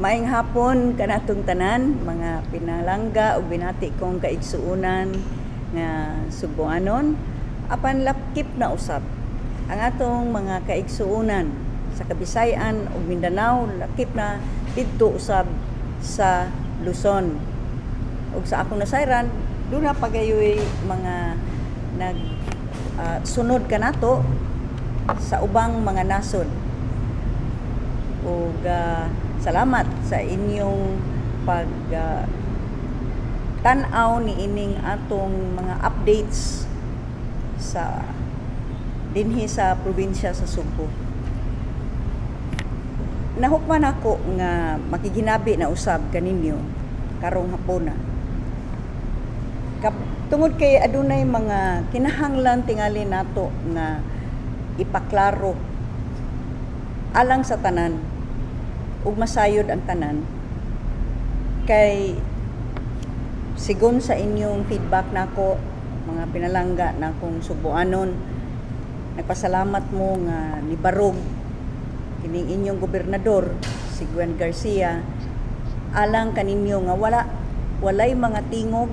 Maayong hapon kanatong tanan, mga pinalangga ug binati kong kaigsuonan nga Subuanon. Apan lapkip na usab ang atong mga kaigsuonan sa Kabisayan ug Mindanao, lakip na didto usab sa Luzon. Ug sa akong nasayran, doon na pagayoy mga sunod kanato sa ubang mga nasod. Ug salamat sa inyong pag tan-aw ni ining atong mga updates sa dinhi sa probinsya sa Subo. Nahukman ako nga makiginabi na usab kaninyo karong hapuna. Tungod kay adunay mga kinahanglan tingali nato nga ipaklaro alang sa tanan ug masayod ang tanan, kay sigon sa inyong feedback nako, mga pinalangga na akong Subuanon, nagpasalamat mo nga nibarog kining inyong gobernador si GWEN GARCIA alang kaninyo nga walay mga tingog,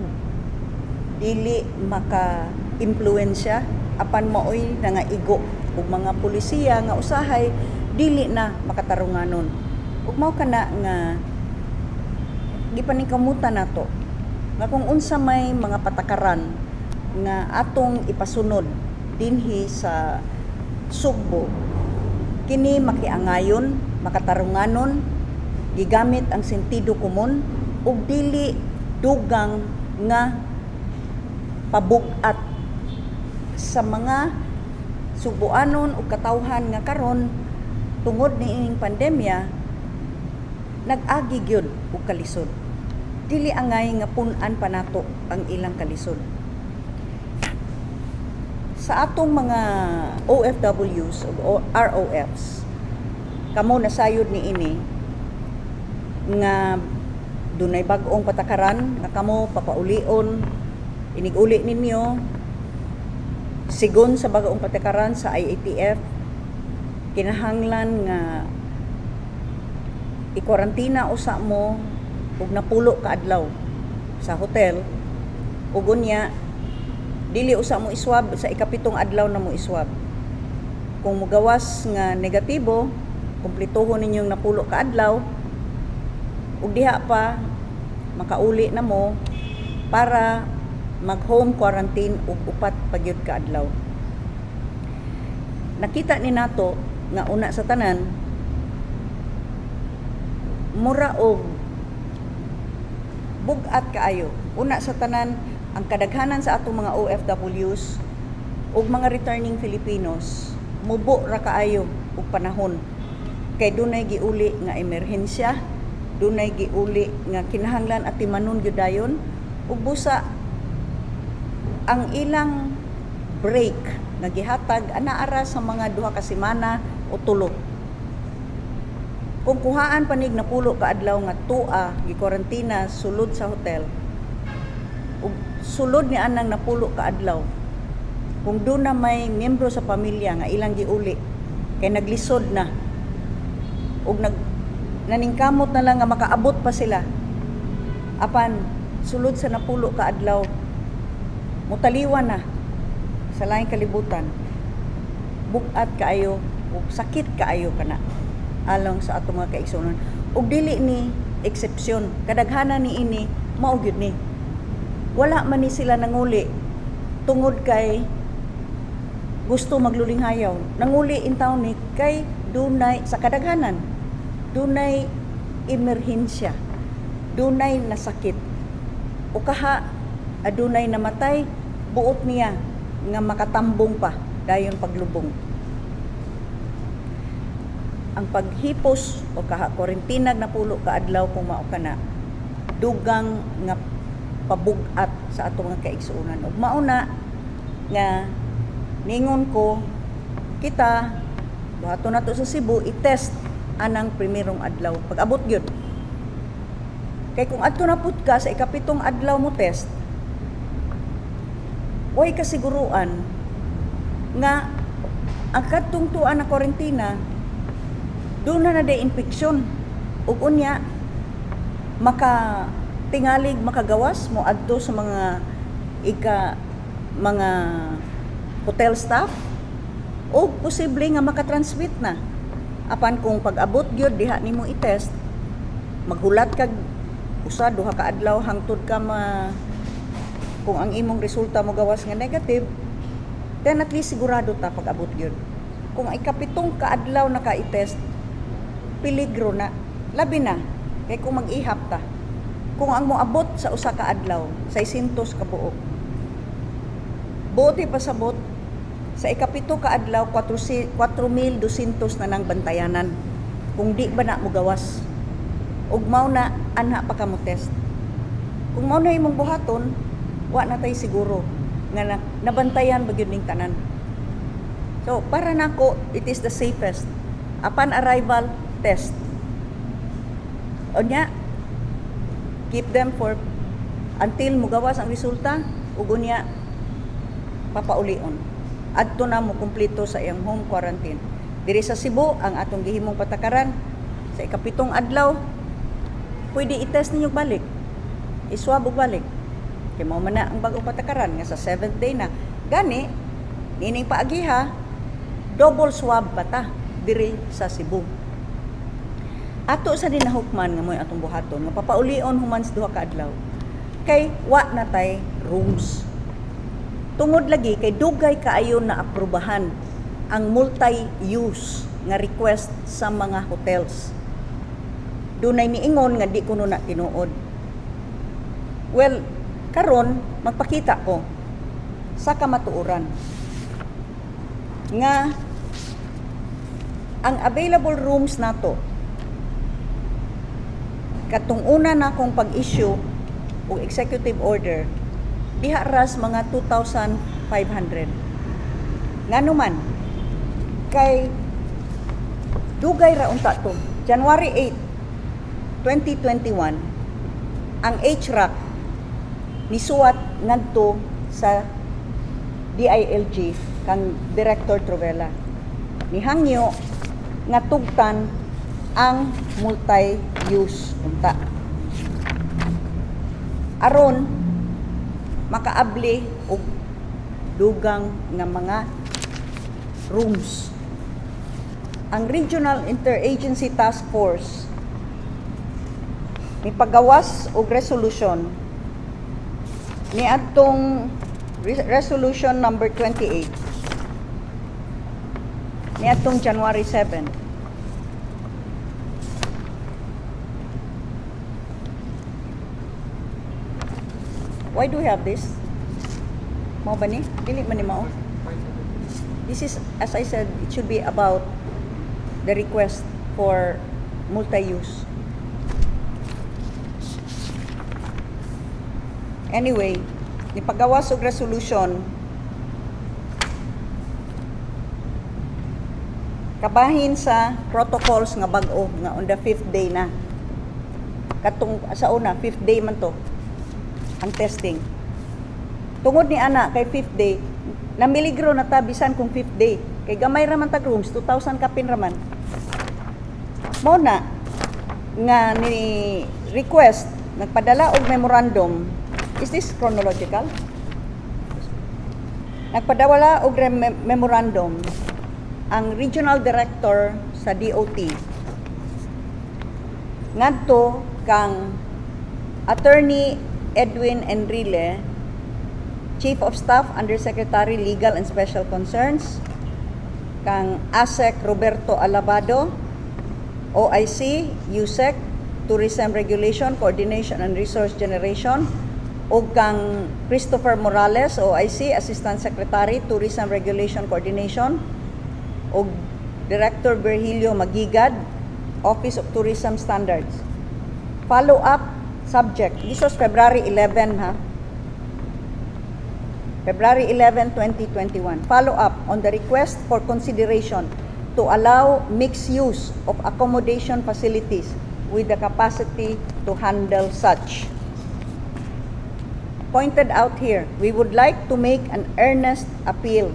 dili maka-impluwensya apan maoy na nga igo ug mga pulisiya nga usahay dili na makatarunganon. Ug mao kana nga gipaningkamutan nato nga kung unsa may mga patakaran nga atong ipasunod dinhi sa Sugbo, kini makiangayon, makatarunganon, gigamit ang sentido komon ug dili dugang nga pabugat sa mga Subuanon ug katawhan nga karon tungod niining pandemya nag-agi gyud og kalisod. Dili angay nga pun-an pa nato ang ilang kalisod. Sa atong mga OFWs o ROFs, kamo nasayod ni ini nga dunay bag-ong patakaran nga kamo papaulion, inig-uli ninyo sigon sa bag-ong patakaran sa IATF, kinahanglan nga i-quarantina usa mo ug napulo ka adlaw sa hotel, ug unya dili usa mo iswab sa ikapitong adlaw na mo iswab. Kung mogawas nga negatibo, kumplituhon ninyong napulo ka adlaw ug diha pa makauli na mo para mag home quarantine ug upat pagyud ka adlaw. Nakita ni nato nga una sa tanan mura og bugat kaayo. Una sa tanan, ang kadaghanan sa atong mga OFWs ug mga returning Filipinos mubo ra kaayo og panahon, kay dunay giuli nga emerhensya, dunay giuli nga kinahanglan atimanon gyud dayon, ug busa ang ilang break nga gihatag anaara sa mga 2 ka semana o 3. Kung kuhaan panig napulo ka adlaw nga tua gi-quarantina sulod sa hotel, ug sulod ni anang napulo ka adlaw, kung doon na may miyembro sa pamilya nga ilang giuli kay naglisod na ug naningkamot na lang nga makaabot pa sila, apan sulod sa napulo ka adlaw mutaliwan na sa laing kalibutan, bugat kaayo ug sakit kaayo kana along sa atong mga kaigsuonan. Ug dili ni eksepsyon, kadaghanan ni ini mao gyud ni. Wala man ni sila nanguli tungod kay gusto maglulinghayaw. Nanguli in taon ni kay dunay sa kadaghanan, dunay emerhensya, dunay nasakit. O kaha adunay namatay, buot niya nga makatambong pa dayon paglubong. Ang paghipos o kaha-quarantinag na pulo ka adlaw kung mao kana dugang nga pabugat sa atong mga kaigsuonan. Ug mao na nga ningon ko kita buhaton nato sa Cebu i-test anang primerong adlaw pag abot gyud. Kay kung adto na pud ka sa ikapitong adlaw mo test, way kasiguruan nga ang kadtong tuan na quarantina doon na day infeksyon ug unya tingalig makagawas mo adto sa mga hotel staff o posible nga makatransmit na apan kung pag-abot gyud diha nimo i-test maghulat kag usa duha ka adlaw hangtod ka kung ang imong resulta mo gawas nga negative, then at least sigurado ta pag-abot gyud. Kung ay kapitong ka adlaw na ka i-test, peligro na, labi na kay kung mag-ihap ta. Kung ang moabot sa usa ka adlaw 600 ka buok, buti pasabot sa ikapito ka adlaw 4,200 na nang bantayanan kung di ba na mo gawas ug mao na anha pa ka mo test. Kung mao na imong buhaton, wa na tay siguro nga nabantayan ba gyud ning tanan. So para nako, it is the safest. Upon arrival, test. Unya, keep them for until mugawas ang resulta ug unya papaulion. Adto na mo kumpleto sa iyang home quarantine. Diri sa Cebu ang atong gihimong patakaran sa ikapitong adlaw, pwede i-test ninyo balik. Iswab og balik. Kay mao man na ang bag-ong patakaran nga sa 7th day na. Gani nining paagiha double swab pa ta diri sa Cebu. Ato sa dinahukman nga moy atong buhaton nga papaulion human sa duha ka adlaw. Kay wa na tay rooms. Tungod lagi kay dugay kaayo na aprubahan ang multi-use nga request sa mga hotels. Dunay niingon nga di kuno na tinuod. Well, karon magpakita ko sa kamatuoran nga ang available rooms nato katong una na kong pag-issue o executive order diha ras mga 2,500. Ngano man kay dugay ra unta to. January 8, 2021 ang HRAC nisuwat ngadto sa DILG kang Director Trovela. Nihangyo nga tugtan ang multi-use unta. Aron makaabli og dugang nga mga rooms. Ang Regional Interagency Task Force ni pagawas og resolution ni adtong resolution number 28 ni adtong January 7. Why do we have this? Mao ba ni? Dili man ni mao. This is, as I said, it should be about the request for multi-use. Anyway, nipagawas og resolution kabahin sa protocols nga bag-o nga on the 5th day na. Katong sa una, 5th day man to ang testing. Tungod ni ana kay 5th day, namiligro na ta bisan kung 5th day. Kay gamay ra man tag rooms, 2,000 kapin ra man. Mo na nga ni request nagpadala og memorandum. Is this chronological? Nagpadawala og memorandum ang regional director sa DOT ngadto kang Attorney Edwin Enrile, Chief of Staff Undersecretary Legal and Special Concerns, kang ASEC Roberto Alabado, OIC, USEC, Tourism Regulation, Coordination and Resource Generation, o kang Christopher Morales, OIC, Assistant Secretary, Tourism Regulation Coordination, o Director Virgilio Magigad, Office of Tourism Standards. Follow-up subject. This was February 11, ha? February 11, 2021. Follow-up on the request for consideration to allow mixed use of accommodation facilities with the capacity to handle such. Pointed out here, we would like to make an earnest appeal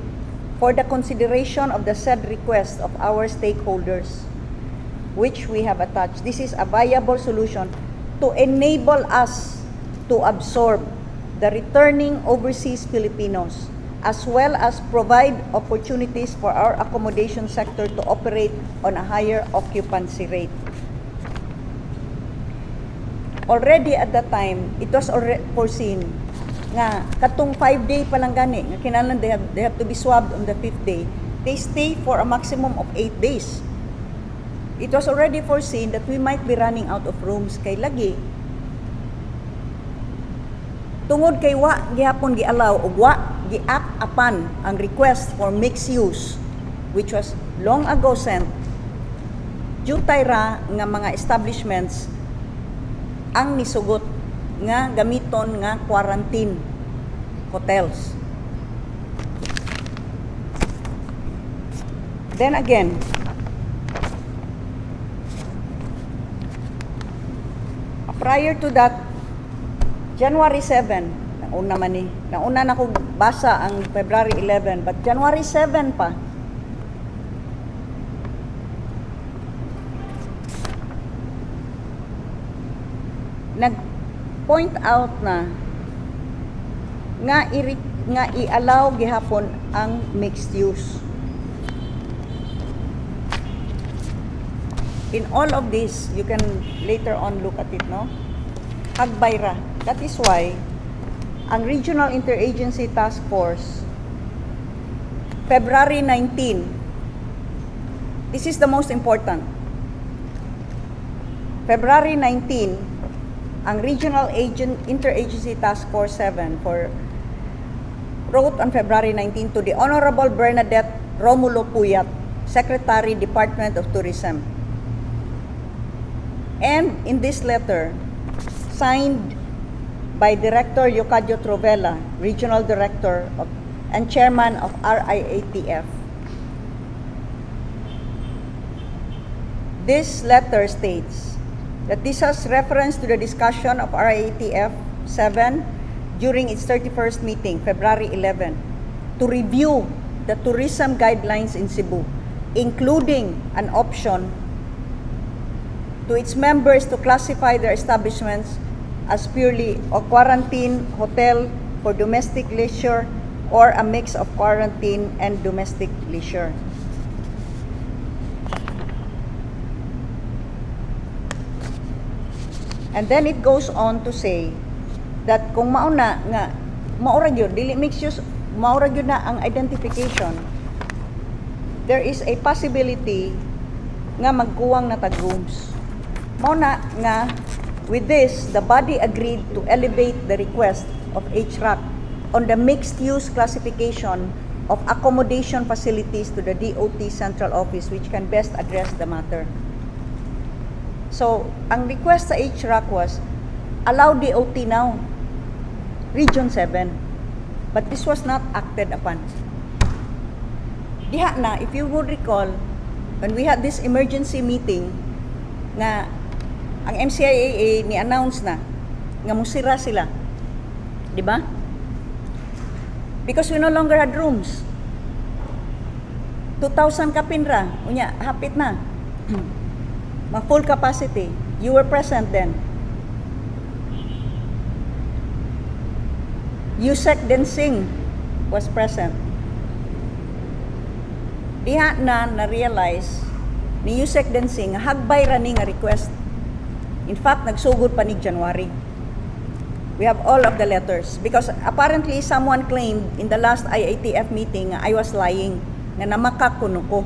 for the consideration of the said request of our stakeholders. which we have attached, this is a viable solution to enable us to absorb the returning overseas Filipinos, as well as provide opportunities for our accommodation sector to operate on a higher occupancy rate. Already at that time, it was already foreseen nga katong 5-day pa lang gani, nga kinahanglan they have to be swabbed on the 5th day. They stay for a maximum of 8 days. It was already foreseen that we might be running out of rooms kay lagi. Tungod kay wa gihapon gialaw o wa gi-act upon ang request for mixed use, which was long ago sent, jutay ra nga mga establishments ang nisugot nga gamiton nga quarantine hotels. Then again, prior to that, January 7, nauna na ko basa ang February 11, but January 7 pa, nag-point out na nga i-allow gihapon ang mixed use. In all of this, you can later on look at it, no? Hagbayra. That is why ang Regional Interagency Task Force, February 19, this is the most important. February 19, ang Regional Interagency Task Force 7 wrote on February 19 to the Honorable Bernadette Romulo Puyat, Secretary, Department of Tourism. And in this letter, signed by Director Yocadio Trovella, Regional Director and Chairman of RIATF. This letter states that this has reference to the discussion of RIATF 7 during its 31st meeting, February 11, to review the tourism guidelines in Cebu, including an option to its members to classify their establishments as purely a quarantine hotel for domestic leisure or a mix of quarantine and domestic leisure. And then it goes on to say that kung mauna nga maura gyud dili mixed use, maura gyud na ang identification, there is a possibility nga magkuwang na tag rooms. Mauna nga with this, the body agreed to elevate the request of HRAC on the mixed-use classification of accommodation facilities to the DOT Central Office, which can best address the matter. So, ang request sa HRAC was, allow DOT now, Region 7. But this was not acted upon. Diha na, if you would recall, when we had this emergency meeting, na ang MCIAA ni-announce na nga musira sila. Di ba? Because we no longer had rooms. 2,000 kapinra. Unya, hapit na. Ma-full capacity. You were present then. Yusek Densing was present. Diha na-realize ni Yusek Densing hagbay ra ni nga request. In fact, nagsugod pa ni January. We have all of the letters. Because apparently, someone claimed in the last IATF meeting I was lying, nga namakak kuno ko.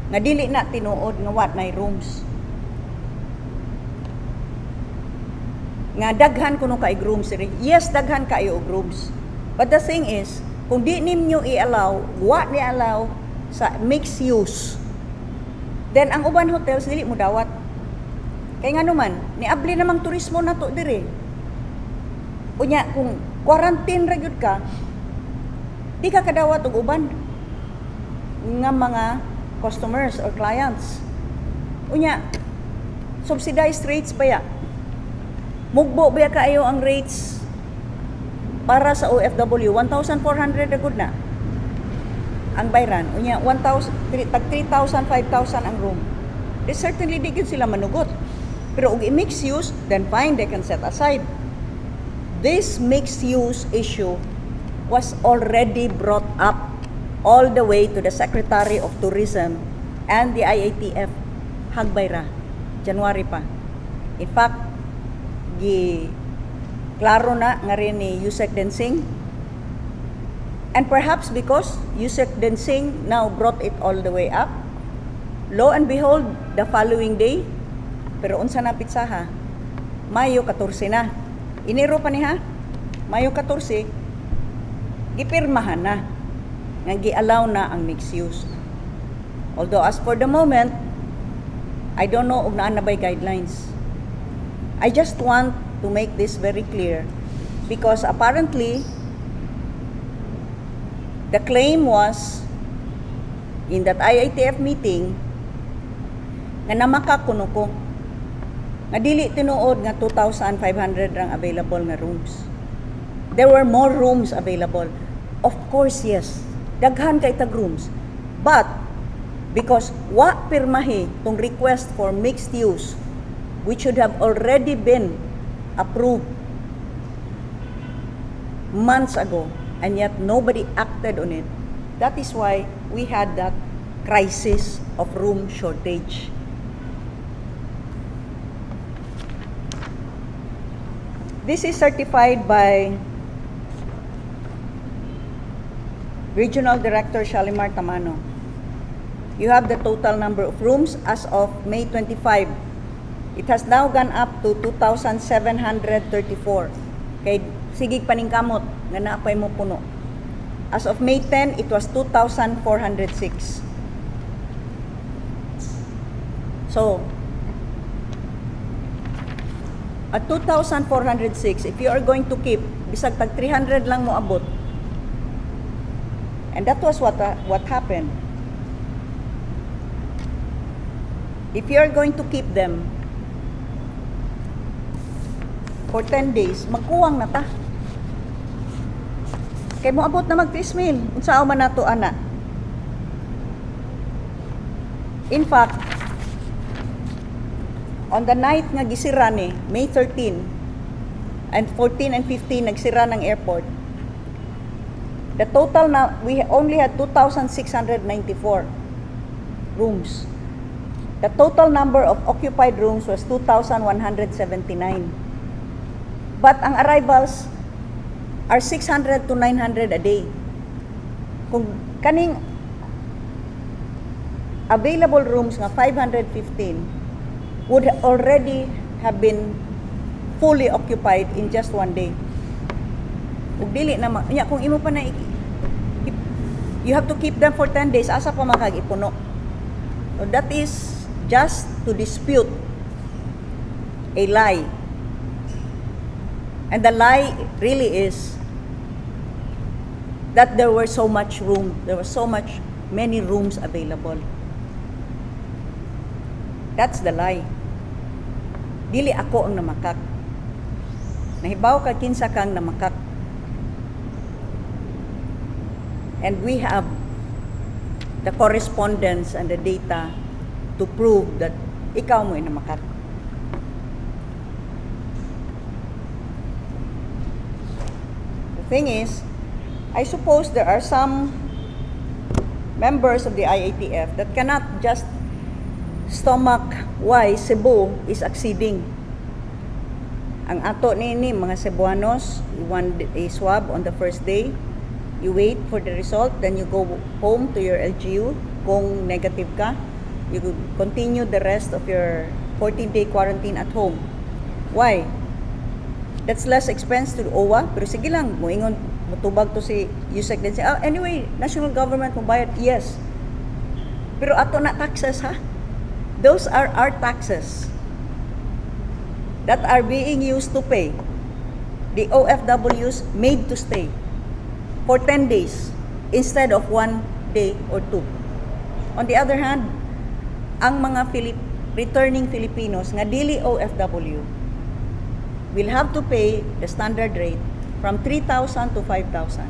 Nga dili na tinuod nga what na rooms. Nga daghan kuno ka rooms. Yes, daghan kayo og rooms. But the thing is, kung di ninyo i-allow, what ni-allow sa mixed use, then ang uban hotels, dili mo dawat. Kaya nga naman, niabli namang turismo na to dire. Unya, kung quarantine ra gyud ka, di ka kadawat og uban nga mga customers or clients. Unya, subsidized rates ba ya? Mugbo ba kayo ang rates para sa OFW? 1,400 na good na ang bayran. Unya, 1,000, tag 3,000, 5,000 ang room. They certainly di gyud sila manugot. Pero og mixed use, then fine, they can set aside. This mixed use issue was already brought up all the way to the Secretary of Tourism and the IATF hagbay ra January pa. In fact, klaro na nga rin ni Yusek Densing, and perhaps because Yusek Densing now brought it all the way up, lo and behold, the following day, pero unsa na pitsaha, Mayo 14 na. Iniro pa niya, Mayo 14, gipirmahan na, nga gi-allow na ang mixed use. Although as for the moment, I don't know kung naan na ba'y guidelines. I just want to make this very clear because apparently, the claim was in that IATF meeting na namakakuno ko nga dili tinuod nga 2,500 rang available nga rooms. There were more rooms available. Of course, yes. Daghan kay tag rooms. But because wa pirmahi tong request for mixed use, which should have already been approved months ago, and yet nobody acted on it. That is why we had that crisis of room shortage. This is certified by Regional Director Shalimar Tamano. You have the total number of rooms as of May 25. It has now gone up to 2,734. Kay sigig paningkamot nga naapay mo puno. As of May 10, it was 2,406. So, at 2,406, if you are going to keep, bisag tag 300 lang mo abot. And that was what happened. If you are going to keep them for 10 days, magkuwang na ta. Kay mo abot na mag-3,000. Unsao man nato ana. In fact, on the night nga gisira ni May 13 and 14 and 15 nagsira ng airport, the total na we only had 2,694 rooms. The total number of occupied rooms was 2,179. But ang arrivals are 600 to 900 a day. Kung kaning available rooms nga 515 would already have been fully occupied in just one day. Ug dili na kung imo pa na you have to keep them for 10 days, asa pa makagipuno. So that is just to dispute a lie. And the lie really is that there were so much room, there were so many rooms available. That's the lie. Dili ako ang namakak. Nahibaw ka kinsa kang namakak. And we have the correspondence and the data to prove that ikaw mo namakak. The thing is, I suppose there are some members of the IATF that cannot just stomach why Cebu is exceeding. Ang ato nini mga Cebuanos, you want a swab on the first day, you wait for the result, then you go home to your LGU. Kung negative ka, you continue the rest of your 14-day quarantine at home. Why? That's less expense to OWA, pero sige lang, moingon, mutubag to si Yusek din siya. Anyway, national government mo bayad, yes. Pero ato na taxes, ha? Those are our taxes that are being used to pay the OFWs made to stay for 10 days instead of 1 day or 2. On the other hand, ang mga returning Filipinos nga dili OFW will have to pay the standard rate from 3,000 to 5,000.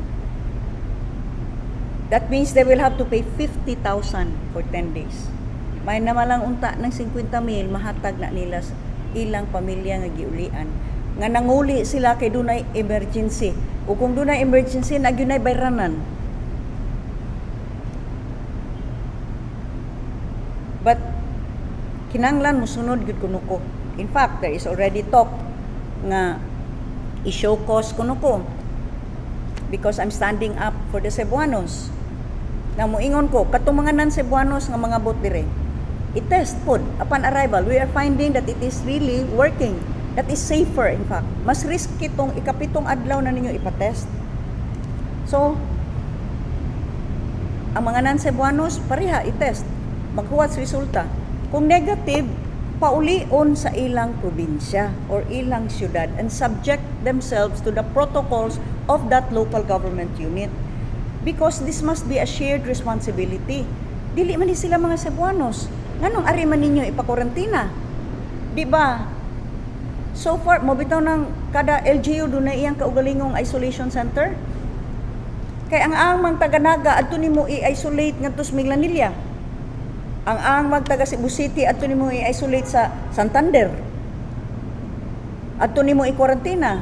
That means they will have to pay 50,000 for 10 days. may namalang unta ng 50,000 mahatag na nila sa ilang pamilya nga giulian. Nga nanguli sila kay dunay emergency. O kung dunay emergency, nagyunay bayranan. But kinanglan musunod gyud kuno ko. In fact, there is already talk nga i-show cause kuno ko because I'm standing up for the Cebuanos. Na moingon ko katong mga non-Cebuanos nga mga bot dire. I-test pod upon arrival. We are finding that it is really working. That is safer in fact. Mas risky tong ikapitong adlaw na ninyo ipatest. So ang mga non-Cebuanos pareha i-test. Maghuwat sa resulta. Kung negative, paulion sa ilang probinsya or ilang syudad and subject themselves to the protocols of that local government unit. Because this must be a shared responsibility. Dili man ni sila mga Cebuanos. Nganong ari man ninyo ipakorentina? Di ba? So far, mabitaw ng kada LGU doon na iyang kaugalingong isolation center. Kaya ang magtaganaga adto nimo i-isolate ngadto sa Minglanilla. Ang magtaga Cebu City adto nimo i-isolate sa Santander. Adto nimo i-quarantena.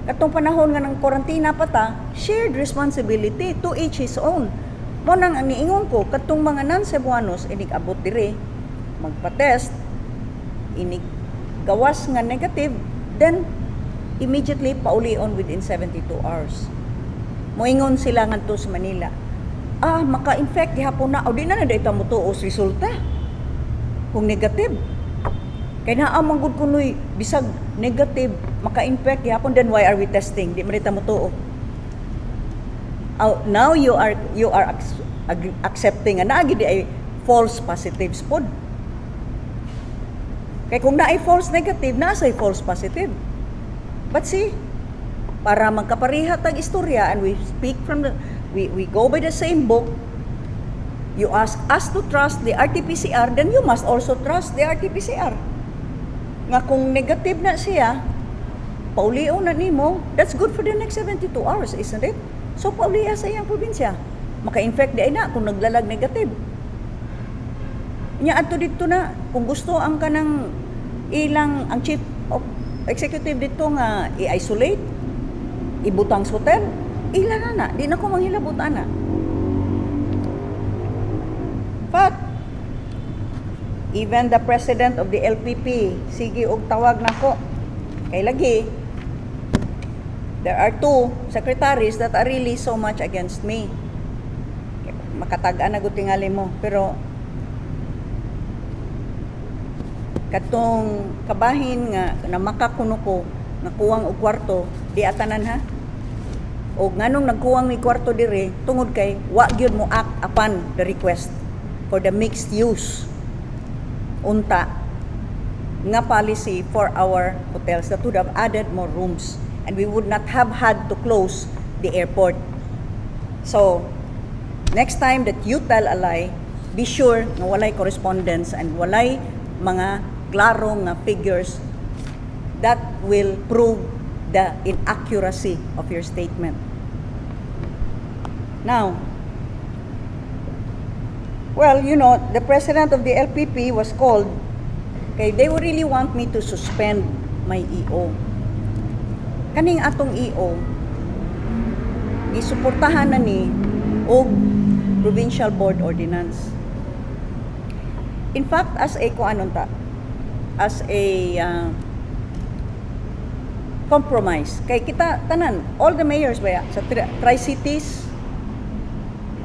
Katong panahon nga ng quarantena pa ta, shared responsibility to each his own. Mo nang ang niingon ko katong mga non-Cebuanos inig abot dire magpa-test inig gawas nga negative, then immediately paulion within 72 hours. Moingon sila ngadto sa Manila. Maka-infect gihapon na o di na dayta mo tuos resulta kung negative kay naa man gud kunoy bisag negative maka-infect gihapon, then why are we testing? Di man dayta mo tuo. Now you are accepting na gid ay false positives pod. Kay kung naay false negative, naasay false positive. But see, para magkapareha tag istorya and we speak from the we go by the same book. You ask us to trust the RT-PCR, then you must also trust the RT-PCR. Nga kung negative na siya, pauliw na nimo, that's good for the next 72 hours, isn't it? So pauliya sa iyang probinsya. Maka-infect di ay na kung naglalag negative. Nya adto dito na kung gusto ang kanang ilang ang chief of executive dito nga i-isolate, ibutang sa hotel, ila na, di na ko manghilabot ana. But even the president of the LPP, sige og tawag nako. Kay lagi there are two secretaries that are really so much against me. Makatag-an na gud tingali mo, pero katong kabahin nga namakakuno ko nakuwang og kwarto di atanan ha o nganong nagkuwang ni kwarto dire tungod kay wa gyud mo act upon the request for the mixed use unta nga policy for our hotels that would have added more rooms and we would not have had to close the airport. So next time that you tell a lie, be sure na walay correspondence and walay mga klaro nga figures that will prove the inaccuracy of your statement. Now, well, you know, the president of the LPP was called, okay, they would really want me to suspend my EO. Kaning atong EO, gisuportahan na ni og provincial board ordinance. In fact, as a compromise kay kita tanan all the mayors ba sa tri-cities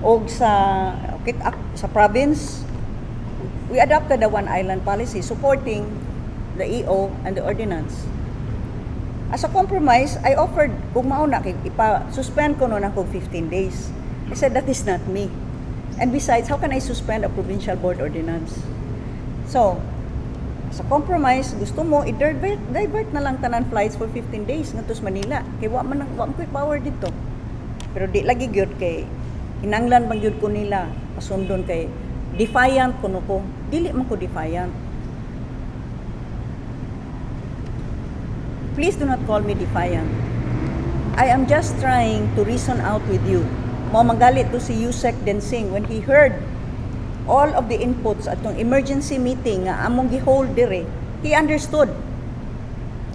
o sa province we adopted the one island policy supporting the EO and the ordinance. As a compromise, I offered kung mauna kay ipa-suspend ko no na kung 15 days. I said that is not me. And besides, how can I suspend a provincial board ordinance? So, sa compromise, gusto mo i-divert na lang tanan flights for 15 days ngadto sa Manila. Kay wa man quick power dito. Pero di lagi gyud kay kinanglan bang gyud ko nila pasundon kay defiant kuno ko. Dili man ko defiant. Please do not call me defiant. I am just trying to reason out with you. Mo magalit to si Yusek Densing when he heard all of the inputs at yung emergency meeting nga among gi-hold dire, he understood.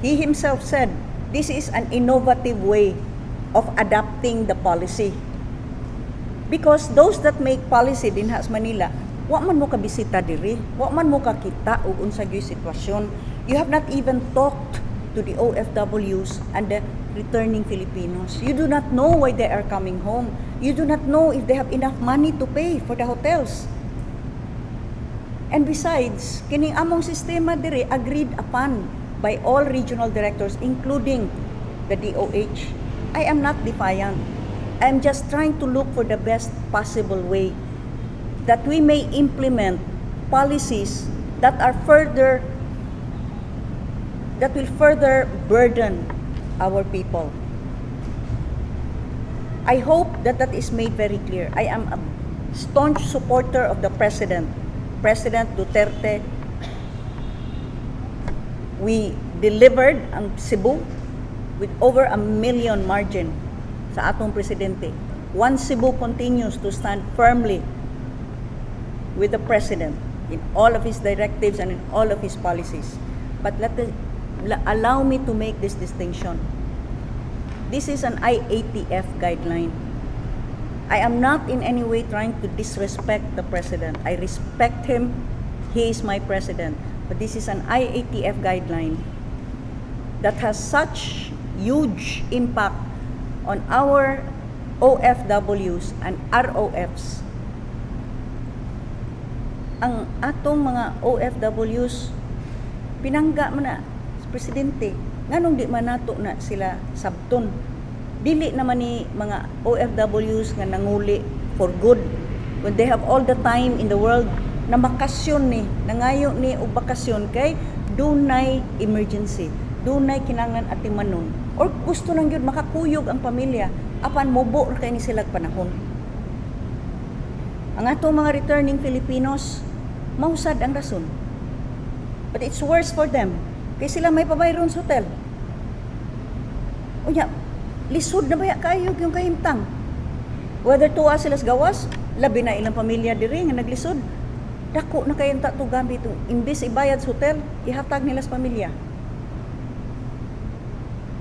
He himself said, this is an innovative way of adapting the policy. Because those that make policy din sa Manila, wa man mo kabisita diri, wa man mo kakita og unsa gyud sitwasyon. You have not even talked to the OFWs and the returning Filipinos. You do not know why they are coming home. You do not know if they have enough money to pay for the hotels. And besides, kining among sistema diri agreed upon by all regional directors, including the DOH. I am not defiant. I am just trying to look for the best possible way that we may implement policies that will further burden our people. I hope that is made very clear. I am a staunch supporter of the President Duterte. We delivered ang Cebu with over 1 million margin sa atong presidente. One Cebu continues to stand firmly with the President in all of his directives and in all of his policies. But allow me to make this distinction. This is an IATF guideline. I am not in any way trying to disrespect the President. I respect him. He is my President. But this is an IATF guideline that has such huge impact on our OFWs and ROFs. Ang atong mga OFWs, pinangga man na sa Presidente, nganong di man nato na sila sabton. Dili naman ni mga OFWs nga nanguli for good when they have all the time in the world na makasyon ni, nangayo ni og bakasyon kay dunay emergency, dunay kinahanglan atimanon, or gusto nang gyud makakuyog ang pamilya apan mobo ra kay ni sila panahon. Ang atong mga returning Filipinos mausad ang rason. But it's worse for them kay sila may pabayron sa hotel. Unya, lisod na baya kayo yung kahimtang. Whether tuwa sila sa gawas, labi na ilang pamilya diri nga naglisod. Dako na kayo to gamit ito. Imbis ibayad sa hotel, ihatag nila sa pamilya.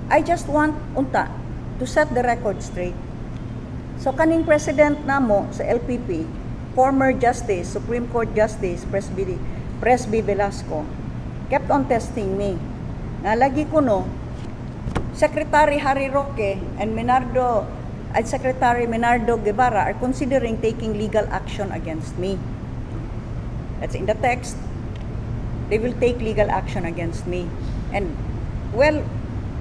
I just want, unta, to set the record straight. So, kaning president namo sa LPP, former Justice, Supreme Court Justice, Presby Velasco, kept on testing me. Nga lagi ko no, Secretary Harry Roque and Secretary Menardo Guevara are considering taking legal action against me. That's in the text. They will take legal action against me. And, well,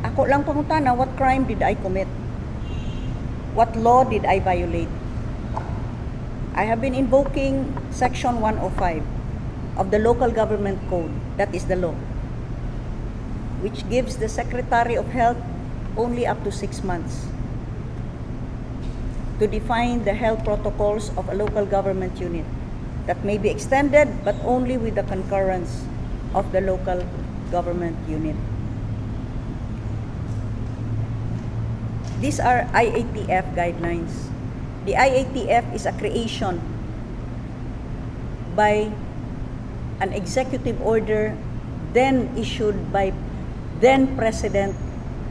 ako lang pangutana, what crime did I commit? What law did I violate? I have been invoking Section 105 of the Local Government Code, that is the law, which gives the Secretary of Health only up to 6 months to define the health protocols of a local government unit that may be extended but only with the concurrence of the local government unit. These are IATF guidelines. The IATF is a creation by an executive order then issued by then President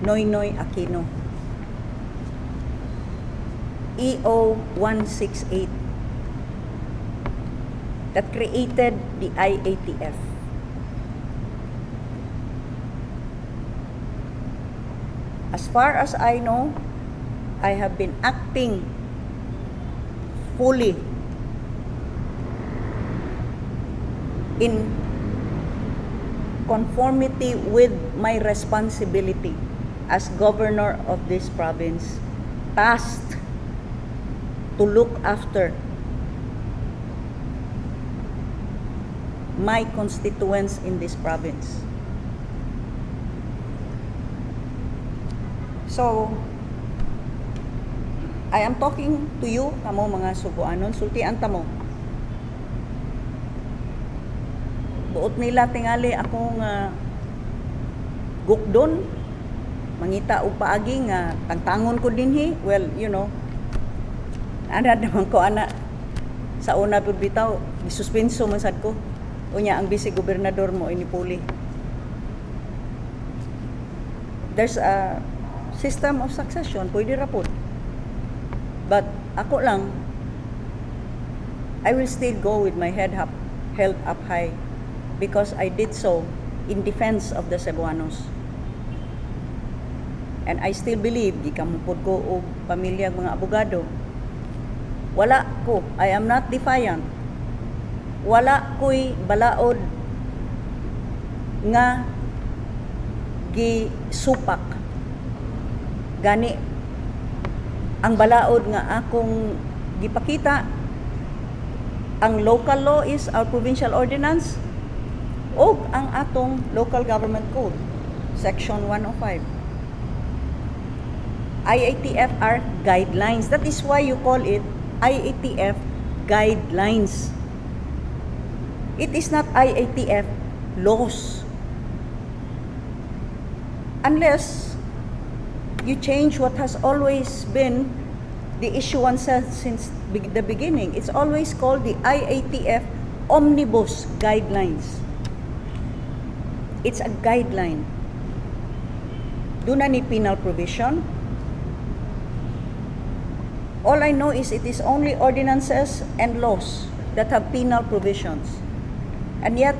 Noynoy Aquino. EO 168 that created the IATF. As far as I know, I have been acting fully in conformity with my responsibility as governor of this province, tasked to look after my constituents in this province. So, I am talking to you, kamo mga suguanon, sultian tamo. Buot nila tingali akong gukdon, mangita og paagi nga tangtangon ko dinhi. Well, you know, ana naman ko ana sa una pud bitaw Isuspenso man sad ko. Unya ang vice gobernador mo inipuli. There's a system of succession, pwede ra pod. But ako lang, I will still go with my head held up high because I did so in defense of the Cebuanos. And I still believe, di kamupod ko o pamilyang mga abogado, wala ko, I am not defiant. Wala ko'y balaod nga gisupak. Gani, ang balaod nga akong gipakita, ang local law is our provincial ordinance o ang atong local government code, section 105. IATF are guidelines. That is why you call it IATF guidelines. It is not IATF laws. Unless you change what has always been the issuance since the beginning. It's always called the IATF Omnibus Guidelines. It's a guideline. Doon na ni penal provision. All I know is it is only ordinances and laws that have penal provisions. And yet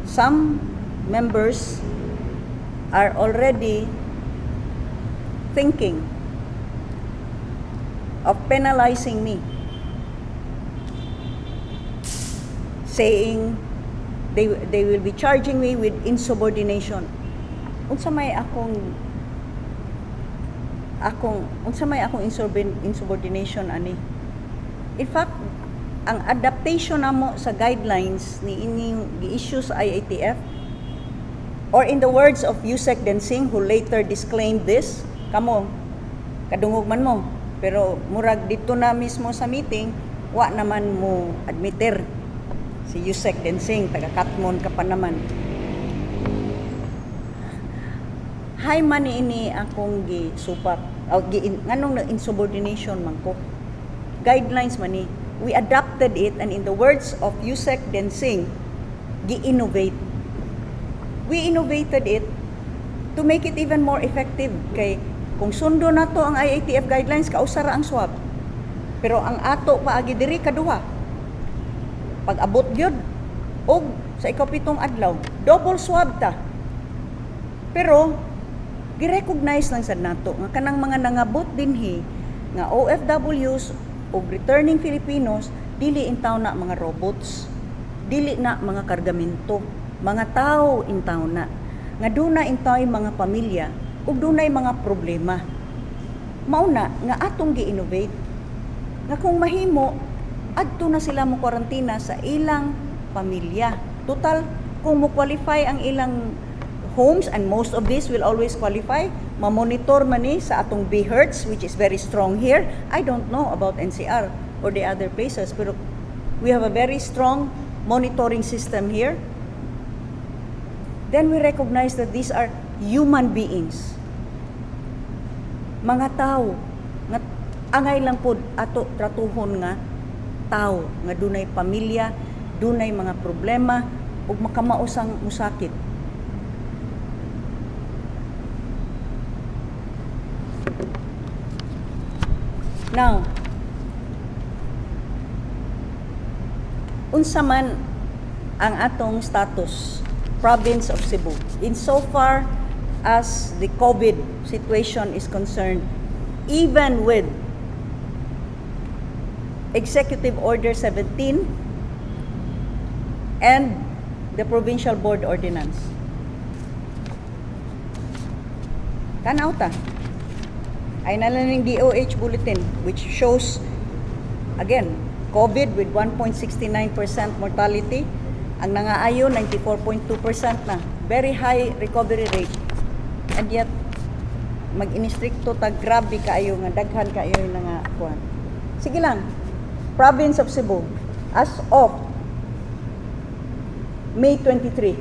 some members are already thinking of penalizing me, saying they will be charging me with insubordination. Unsa may akong insubordination ani? In fact, ang adaptation namo sa guidelines ni ining gi-issue sa IATF, or in the words of Yusek Densing, who later disclaimed this, kamo kadungog man mo, pero murag dito na mismo sa meeting, wa naman mo admitter si Yusek Densing, taga-Katmon ka pa naman. Hay man ini akong gisupak, nganong na insubordination man ko. Guidelines man ni. We adapted it, and in the words of Yusek Densing, gi-innovate. We innovated it to make it even more effective. Kay kung sundo na to ang IATF guidelines, kausara ang swab. Pero ang ato paagi diri kaduha. Pag abot gyud og sa ikapitong adlaw, double swab ta. Pero gi-recognize lang sad nato nga kanang mga nangabot dinhi nga OFWs o returning Filipinos, dili intaw na mga robots, dili na mga kargamento, mga tao intaw na. Nga dunay intaw mga pamilya, ug dunay mga problema. Mauna nga atong gi-innovate. Nga kung mahimo, adto na sila mo kwarantina sa ilang pamilya. Total, kung mo qualify ang ilang homes, and most of this will always qualify, mamonitor man ni sa atong BHERTS, which is very strong here. I don't know about NCR or the other places, pero we have a very strong monitoring system here. Then we recognize that these are human beings. Mga tao, nga angay lang pod ato tratuhon nga tao, nga dunay pamilya, dunay mga problema, ug makamausang musakit. Now, unsa man ang atong status, province of Cebu, insofar as the COVID situation is concerned, even with Executive Order 17 and the Provincial Board Ordinance. Tanaw ta. Ay nalaning DOH bulletin, which shows, again, COVID with 1.69% mortality. Ang nangaayo, 94.2% na. Very high recovery rate. And yet, mag-inistrikto ta, grabe kaayo nga, daghan kaayo yung nangakuan. Sige lang, Province of Cebu, as of May 23,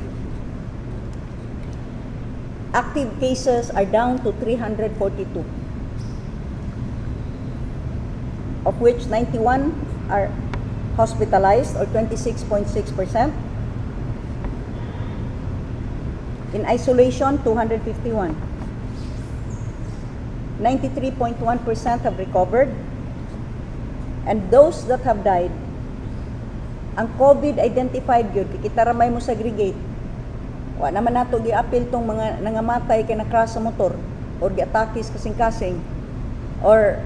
active cases are down to 342. Of which 91 are hospitalized or 26.6%. In isolation, 251. 93.1% have recovered. And those that have died, ang COVID identified yun, kita ramay mo segregate. Wa naman nato gi-apil tong mga nangamatay kay na-crash sa motor or gi-atakis kasing-kasing or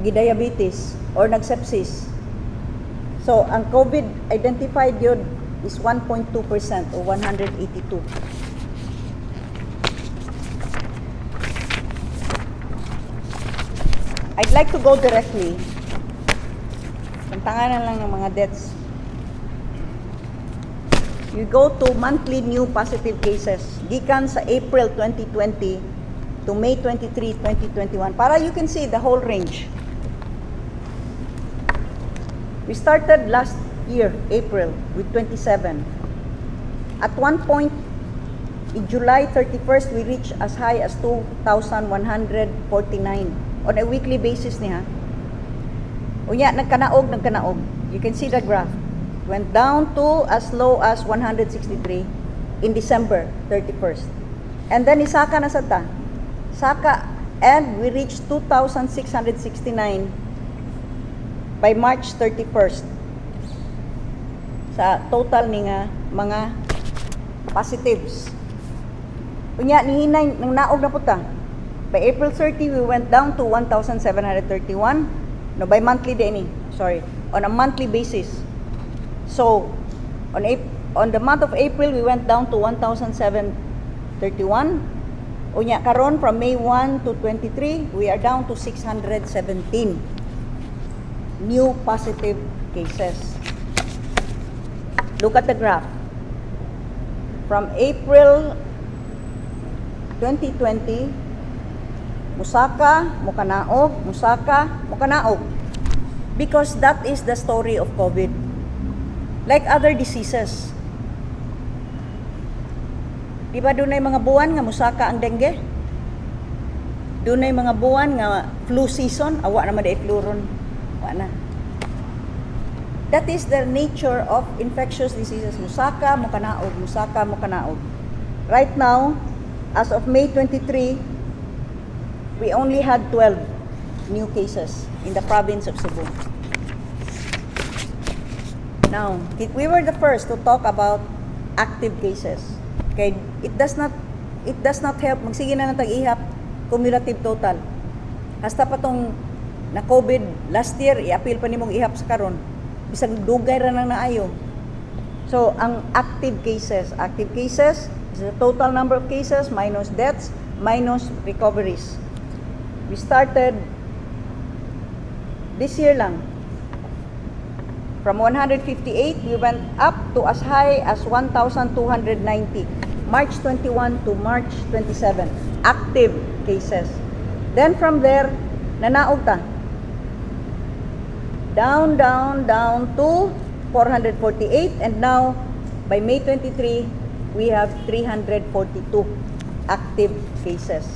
gi-diabetes or nag-sepsis. So, ang COVID identified yun is 1.2% o 182. I'd like to go directly. Tantanganan lang ng mga deaths. You go to monthly new positive cases. Gikan sa April 2020 to May 23, 2021. Para you can see the whole range. We started last year, April, with 27. At one point, in July 31st, we reached as high as 2,149 on a weekly basis niya. Unya, nagkanaog. You can see the graph. Went down to as low as 163 in December 31st. And then isaka na sa ta. Saka, and we reached 2,669 by March 31st. Sa total ni nga mga positives. Unya, nihinay, nang naog na po ta. By April 30, we went down to 1,731. No, by monthly day ni. Sorry. On a monthly basis. So, on the month of April, we went down to 1,731. Unya, karon from May 1 to 23, we are down to 617 new positive cases. Look at the graph. From April 2020, musaka, mukanaog, musaka, mukanaog. Because that is the story of COVID. Like other diseases. Di ba doon ay mga buwan nga musaka ang dengue? Doon ay mga buwan nga flu season, awa naman da flu ron. Awa na. That is the nature of infectious diseases. Musaka, mukanaog, musaka, mukanaog. Right now, as of May 23, we only had 12 new cases in the province of Cebu. Now, we were the first to talk about active cases. Okay, it does not help. Magsige na ng tag-ihap, cumulative total. Hasta pa tong na COVID last year, i-appeal pa nimong ihap sa karon. Bisag dugay ra nang naayo. So, ang active cases is the total number of cases minus deaths minus recoveries. We started this year lang. From 158, we went up to as high as 1,290. March 21 to March 27. Active cases. Then from there, nanaog ta. Down to 448. And now, by May 23, we have 342 active cases.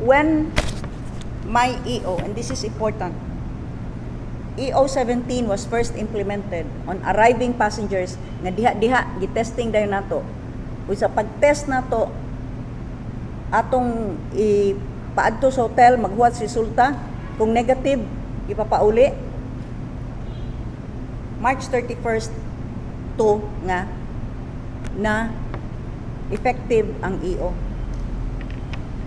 When my EO, and this is important, EO 17 was first implemented on arriving passengers nga diha gitesting dayon nato. Kung sa pag-test nato atong ipaadto sa hotel maghuwat resulta, kung negative ipapauli. March 31st to nga na effective ang EO.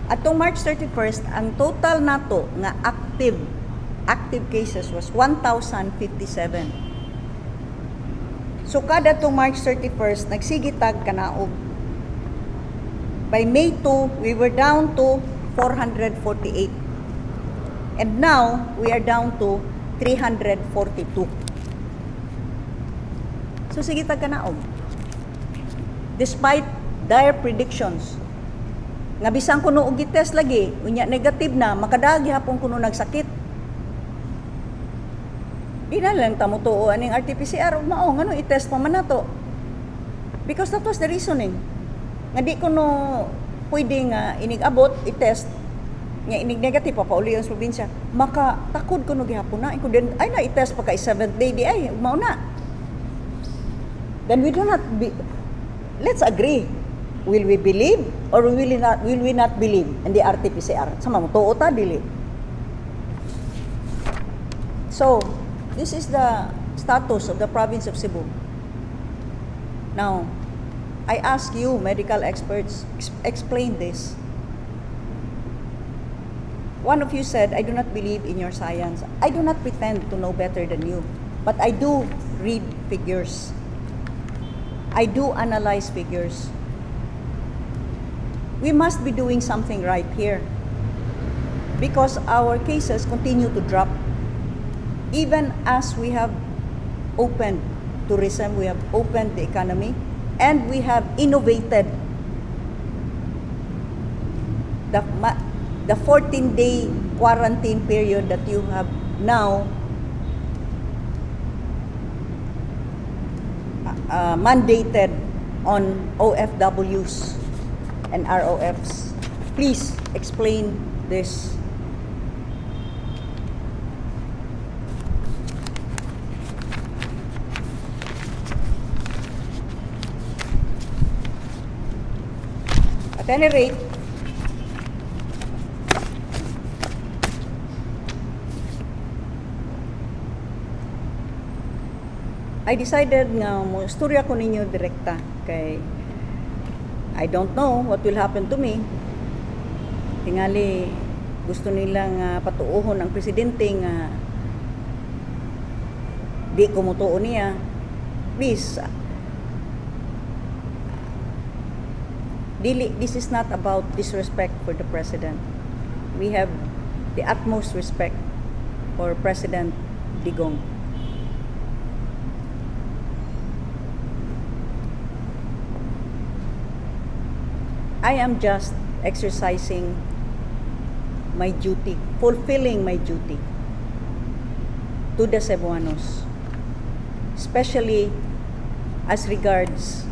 Atong March 31st, ang total nato nga active cases was 1,057. So kada tong March 31st, nagsigitag kanaog. By May 2, we were down to 448. And now, we are down to 342. So sigitag kanaog. Despite dire predictions, nga bisang kuno og gitest lagi, unya negative na, makadagi hapon kuno nagsakit. Di na lang tamo tuo aning RT-PCR mao ngano i-test pa man nato. Because that was the reasoning. Nga di kuno pwede nga inig-abot i-test nga inig negative papauli ang probinsya, maka takod ko no gihapon na ko din ay na i-test pa kay 7th day di ay mao na. Then we do not be, let's agree. Will we believe or will we not believe in the RT-PCR? Sama mo tuo ta dili. So, this is the status of the province of Cebu. Now, I ask you medical experts, explain this. One of you said, I do not believe in your science. I do not pretend to know better than you, but I do read figures. I do analyze figures. We must be doing something right here because our cases continue to drop. Even as we have opened tourism, we have opened the economy, and we have innovated the 14-day quarantine period that you have now mandated on OFWs and ROFs. Please explain this. At any rate, I decided nga mo istorya ko ninyo direkta kay I don't know what will happen to me. Tingali gusto nilang patuuhon ang presidente nga di ko mutuo niya. Please, this is not about disrespect for the president. We have the utmost respect for President Digong. I am just exercising my duty, fulfilling my duty to the Cebuanos, especially as regards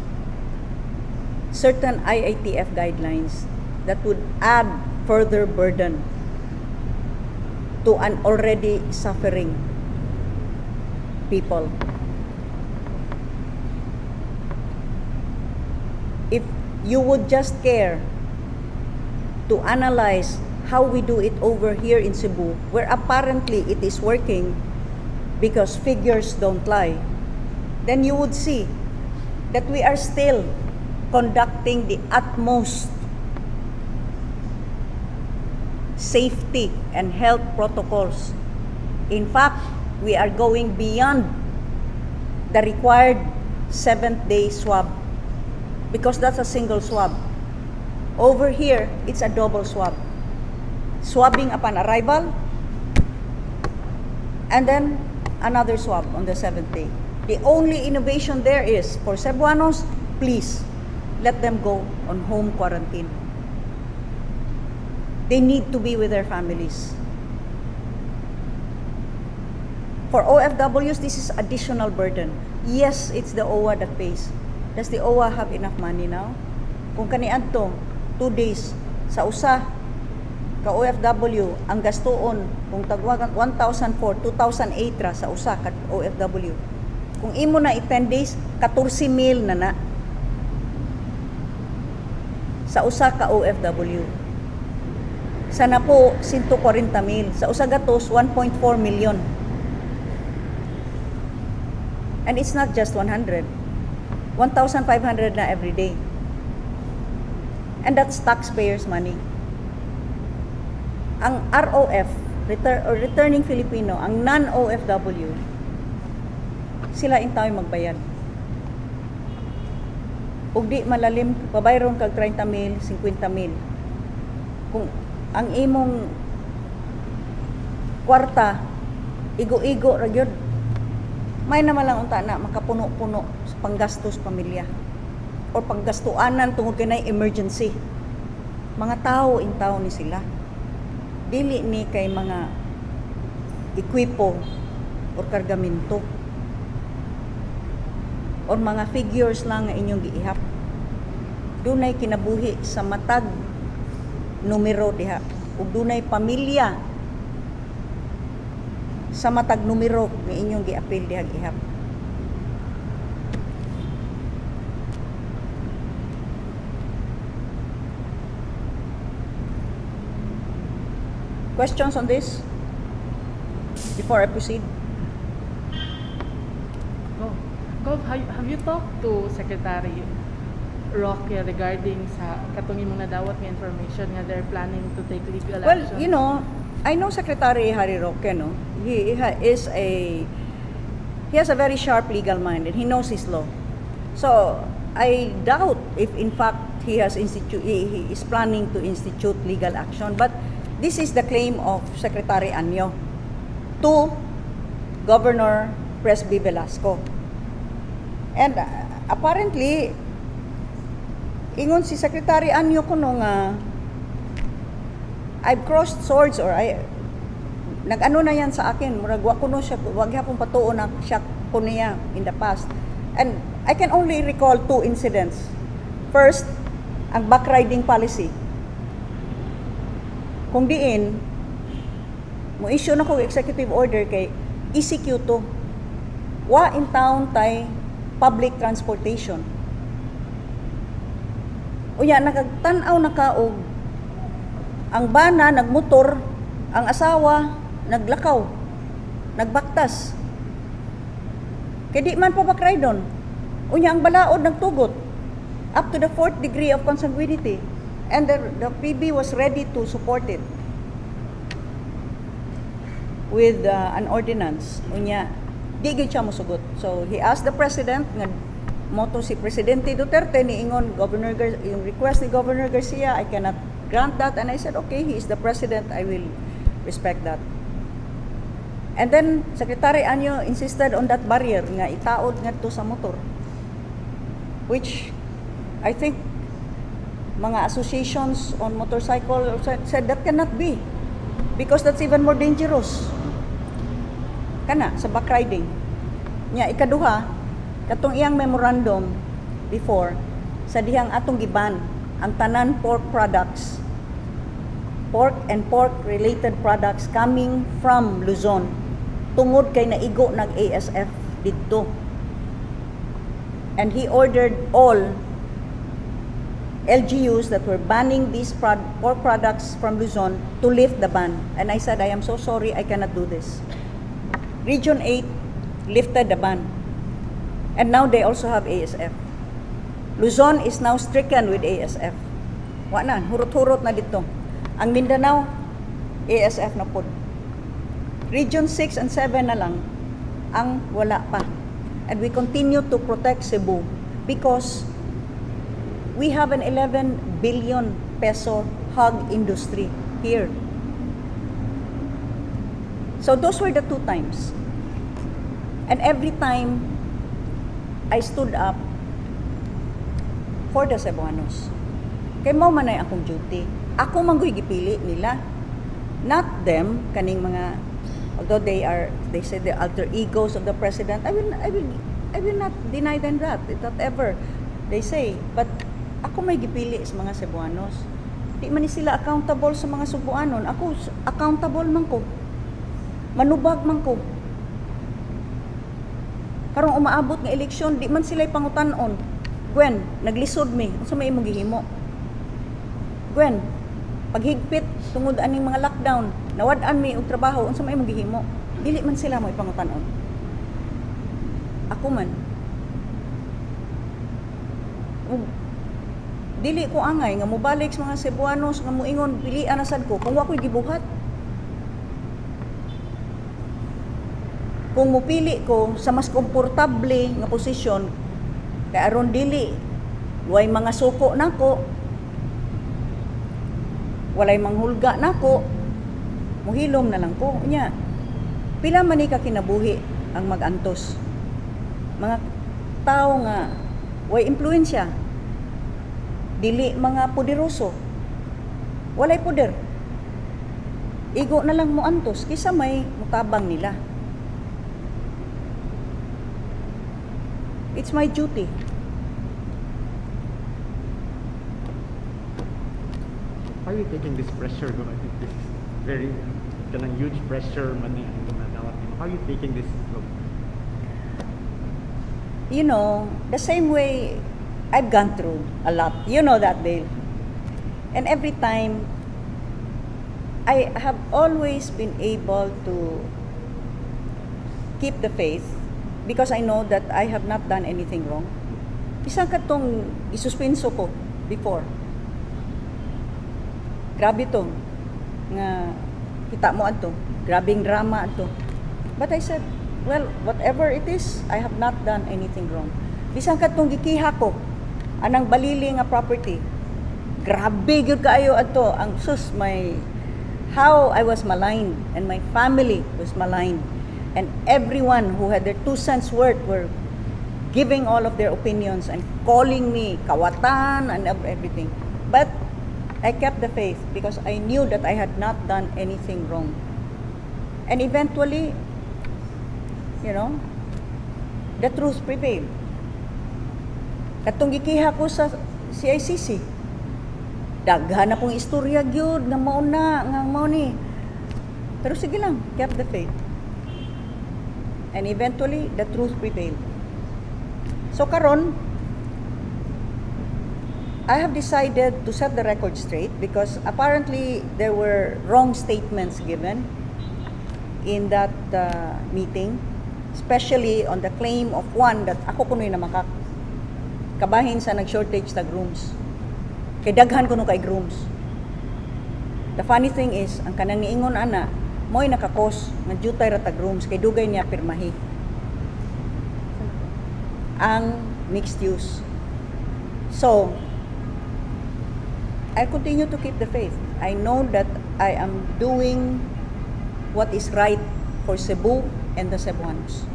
certain IITF guidelines that would add further burden to an already suffering people. If you would just care to analyze how we do it over here in Cebu, where apparently it is working because figures don't lie, then you would see that we are still conducting the utmost safety and health protocols. In fact, we are going beyond the required 7th-day swab because that's a single swab. Over here, it's a double swab. Swabbing upon arrival, and then another swab on the 7th day. The only innovation there is, for Cebuanos, please, let them go on home quarantine. They need to be with their families. For OFWs, this is additional burden. Yes, it's the OWA that pays. Does the OWA have enough money now? Kung kaniadto 2 days sa usa ka OFW ang gastoon kung tagwagan 1,004, 2,008 ra sa usa ka OFW. Kung imo na 10 days, 14,000 na sa usa ka OFW. Sana po 140,000 sa usa gatos 1.4 million. And it's not just 100. 1,500 na every day. And that's taxpayers' money. Ang ROF, returning Filipino, ang non-OFW, sila intaw magbayad. Ug di malalim, pabayron kag 30,000, 50,000. Kung ang imong kwarta, igo-igo ra gyud, may naman lang unta na makapuno-puno sa panggastos pamilya or panggastuanan tungod kay emergency. Mga tao intaw ni sila. Dili ni kay mga ekwipo or kargamento or mga figures lang nga inyong giihap. Dunay kinabuhi sa matag numero diha. ug dunay pamilya sa matag numero nga inyong giapil dihang ihap. Questions on this before I proceed? Gov, have you talked to Secretary Roque regarding sa katong imong nadawat nga information nga they're planning to take legal Well, action? you know, I know Secretary Harry Roque, no? He has a very sharp legal mind and he knows his law. So, I doubt if in fact he is planning to institute legal action, but this is the claim of Secretary Anyo to Governor Presby Velasco. And apparently, ingon si Secretary Anyo kuno nga I've crossed swords or nag-ano na yan sa akin, murag wa kuno siya, wag hapon patuon na siya kuno niya in the past. And I can only recall 2 incidents. First, ang backriding policy. Kung diin, mo issue na ko executive order kay ECQ to. Wa in town tay public transportation. Unya nagtanaw na kaog ang bana nagmotor, ang asawa naglakaw, nagbaktas. Kay di man pa backridon. Unya ang balaod nagtugot up to the 4th degree of consanguinity. And the PB was ready to support it with an ordinance. Unya, di gid siya mosugot. So he asked the president nga moto si Presidente Duterte ni ingon yung request ni Governor Garcia, I cannot grant that, and I said okay, he is the president, I will respect that. And then Secretary Anyo insisted on that barrier nga itaod ngadto sa motor, which I think mga associations on motorcycle said that cannot be because that's even more dangerous kana sa backriding nya. Ikaduha, katong iyang memorandum before sa dihang atong giban ang tanan pork products, pork and pork related products coming from Luzon tungod kay naigo nag ASF didto, and he ordered all LGUs that were banning these pork products from Luzon to lift the ban. And I said, I am so sorry, I cannot do this. Region 8 lifted the ban. And now they also have ASF. Luzon is now stricken with ASF. Wa na, hurot-hurot na dito. Ang Mindanao, ASF na pod. Region 6 and 7 na lang ang wala pa. And we continue to protect Cebu because we have an 11 billion peso hog industry here. So those were the 2 times. And every time I stood up for the Cebuanos. Kay mao man ay akong duty. Ako man gipili nila. Not them, kaning mga, although they say the alter egos of the president. I will not deny them that. Whatever they say. But ako may gipili sa mga Cebuanos. Di man ni sila accountable sa mga Cebuanon. Ako accountable man ko. Manubag man ko. Karong umaabot nga eleksyon, di man sila'y pangutanon. GWEN, naglisod mi. Unsa may imong gihimo? GWEN, paghigpit tungod aning mga lockdown, nawad-an mi og trabaho, unsa may imong gihimo? Dili man sila mo ipangutanon. Ako man. Dili ko angay nga mobalik sa mga Cebuanos nga moingon pilian na sad ko kung wa ko'y gibuhat. Kung mupili ko sa mas komportable nga posisyon, kay aron dili way mga suko nako, walay manghulga nako, muhilom na lang ko nya. Pila man ni ka kinabuhi ang magantos. Mga tao nga way impluwensya, dili mga poderoso, walay poder, igo na lang mo antos kisa may mutabang nila. It's my duty. How are you taking this pressure? I think this is very kanang huge pressure man ni ang nadawat nimo. How are you taking this? You know, the same way I've gone through a lot. You know that, Dale. And every time, I have always been able to keep the faith because I know that I have not done anything wrong. Isang katong isuspenso ko before. Grabe to. Nga, kita mo ato. Grabing drama ato. But I said, well, whatever it is, I have not done anything wrong. Bisan katong gikiha ko, anang balili nga property. Grabe gyud kaayo ato ang how I was maligned and my family was maligned. And everyone who had their 2 cents worth were giving all of their opinions and calling me kawatan and everything. But I kept the faith because I knew that I had not done anything wrong. And eventually, you know, the truth prevailed. Katong gikiha ko sa CICC, daghan na pong istorya gyud nga mao ni. Pero sige lang, kept the faith. And eventually, the truth prevailed. So karon, I have decided to set the record straight because apparently there were wrong statements given in that meeting, especially on the claim of one that ako kunoy na kabahin sa nag-shortage tag rooms. Kay daghan kuno kay rooms. The funny thing is, ang kanang niingon ana, mo'y nakakos nga jutay ra tag rooms kay dugay niya pirmahi. Ang mixed use. So, I continue to keep the faith. I know that I am doing what is right for Cebu and the Cebuanos.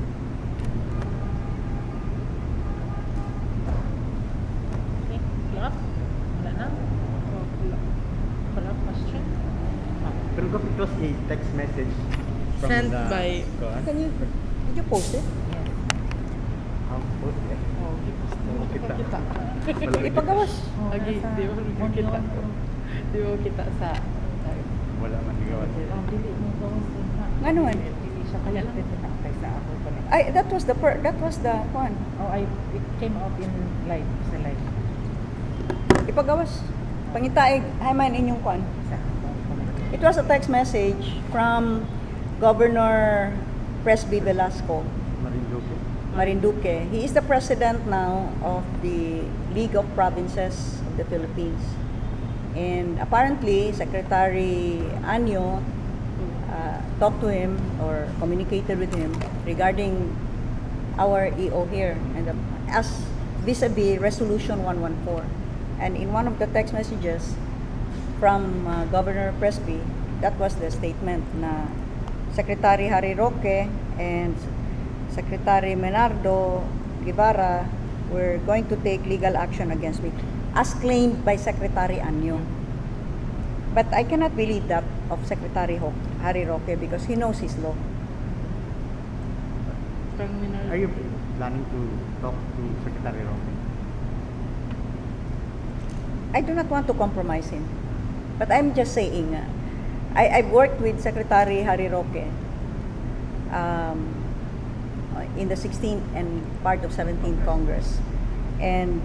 Okay, last? Wala na? Wala question? Pero it was a text message from Sent the by- Did you post it? post eh. Oh, Kita. kita. Wala Ipagawas. Lagi, di ba kita? Di ba kita sa... Wala man gigawas. Dili mo gawas na. Nga naman. Dili siya connected na kaysa ako connected. Ay, that was the one. Oh, it came out in live, sa live. Ipagawas. Pangitaig, hay man inyong kwan. Sa ako connected. It was a text message from Governor Presby Velasco Marinduque. He is the president now of the League of Provinces of the Philippines. And apparently, Secretary Anyo talked to him or communicated with him regarding our EO here and as vis-a-vis Resolution 114. And in one of the text messages from Governor Presby, that was the statement na Secretary Harry Roque and Secretary Menardo Guevara were going to take legal action against me, as claimed by Secretary Anyo. But I cannot believe that of Secretary Harry Roque because he knows his law. Are you planning to talk to Secretary Roque? I do not want to compromise him. But I'm just saying, I've worked with Secretary Harry Roque in the 16th and part of 17th Congress. And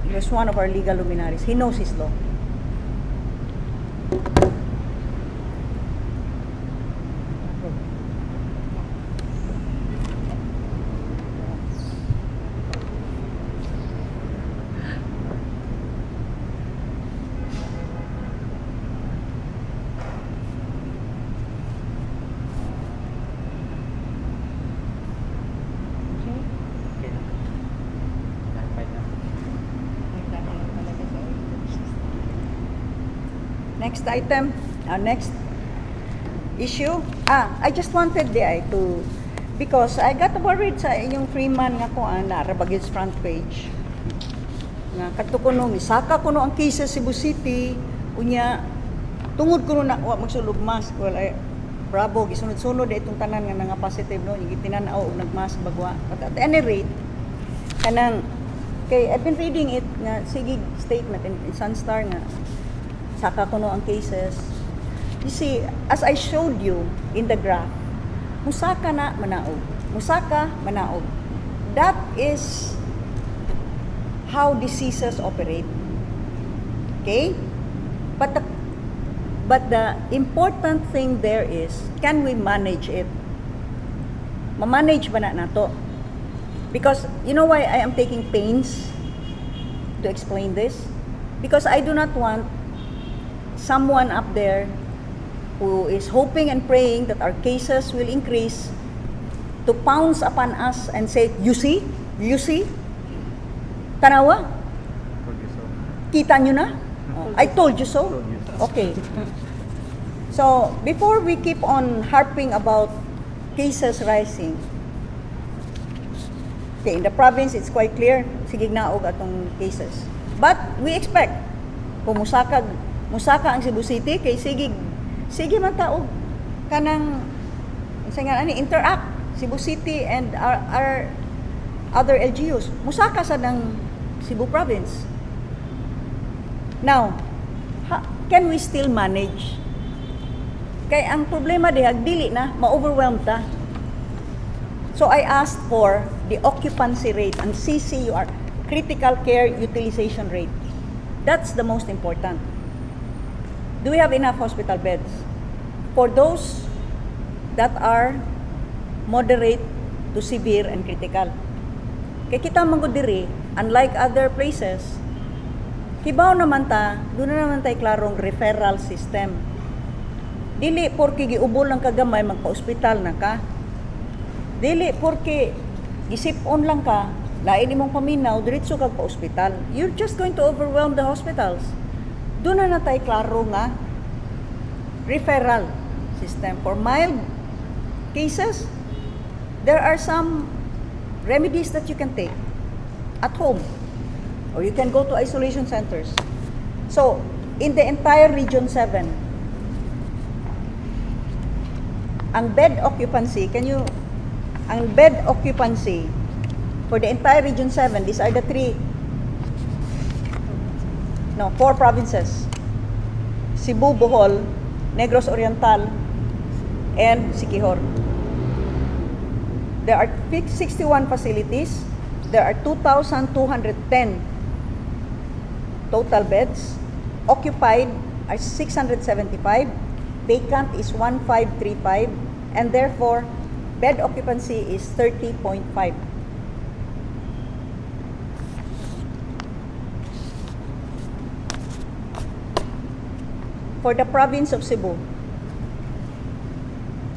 he was one of our legal luminaries. He knows his law. Okay? Okay na. Clarify na. Nagkakaroon talaga sa Next item, next issue. I just wanted to, because I got worried sa inyong Freeman nga ko na Rabagis front page. Nga kadto kuno misaka kuno ang case sa Cebu City, unya tungod kuno na wa magsulog mask. Well, bravo gisunod-sunod itong tanan nga nga positive no, yung tinanaw og nagmask bagwa. But at any rate, kanang kay I've been reading it nga sige statement in Sunstar nga saka kuno ang cases. You see, as I showed you in the graph, musaka na manaog. Musaka manaog. That is how diseases operate. Okay? But the important thing there is, can we manage it? Ma-manage ba na nato? Because, you know why I am taking pains to explain this? Because I do not want someone up there who is hoping and praying that our cases will increase to pounce upon us and say, you see? Tanawa? Told you so. Kita nyo na? Oh, I told you so? Told you so. Okay. So, before we keep on harping about cases rising, okay, in the province, it's quite clear, sige naog atong cases. But we expect, kung musaka ang Cebu City, kay sige man taog kanang interact Cebu City and our other LGUs. Musaka sa ng Cebu province. Now, can we still manage? Kay ang problema dihag dili na ma-overwhelmed ta. So I asked for the occupancy rate and CCUR, critical care utilization rate. That's the most important. Do we have enough hospital beds? For those that are moderate to severe and critical. Kay kita manggod diri, unlike other places, kibaw naman ta, doon na naman tayo klarong referral system. Dili porke giubol lang kagamay magpa-ospital na ka. Dili porke gisip-on lang ka, lain imong paminaw, diretso kag pa-ospital. You're just going to overwhelm the hospitals. Doon na tayo klaro nga referral system. For mild cases, there are some remedies that you can take at home, or you can go to isolation centers. So, in the entire Region 7, ang bed occupancy for the entire Region 7, these are the 4 provinces: Cebu, Bohol, Negros Oriental, and Siquijor. There are 61 facilities. There are 2,210 total beds. Occupied are 675. Vacant is 1,535. And therefore, bed occupancy is 30.5. For the province of Cebu,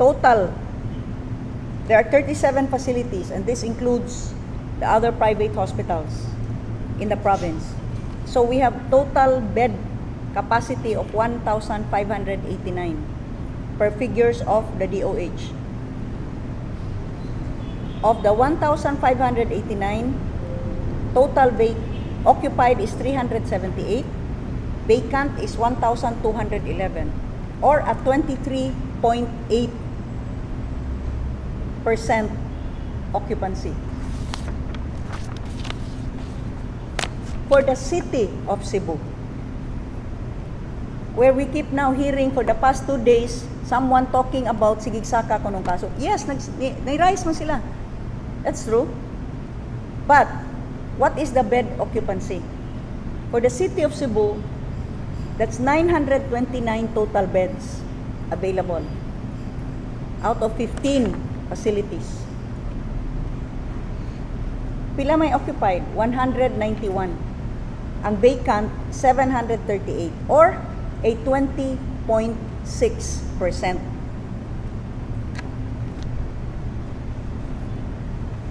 total, there are 37 facilities, and this includes the other private hospitals in the province. So we have total bed capacity of 1,589 per figures of the DOH. Of the 1,589, total occupied is 378, vacant is 1,211, or at 23.8% occupancy. For the city of Cebu, where we keep now hearing for the past 2 days, someone talking about sigigsaka kunong kaso. Yes, nai-rise man sila. That's true. But, what is the bed occupancy? For the city of Cebu, that's 929 total beds available out of 15 facilities. Pila may occupied? 191. Ang vacant, 738, or a 20.6%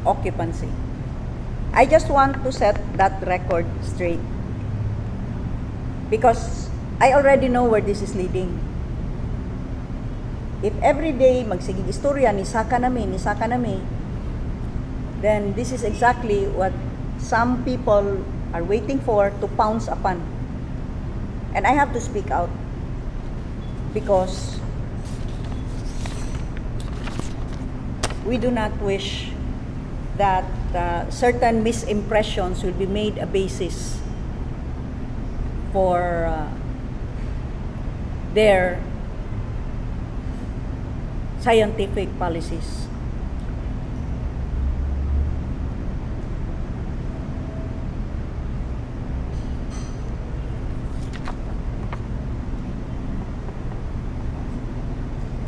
occupancy. I just want to set that record straight because I already know where this is leading. If every day magsigig istorya ni saka nami, then this is exactly what some people are waiting for to pounce upon. And I have to speak out because we do not wish that certain misimpressions will be made a basis for their scientific policies.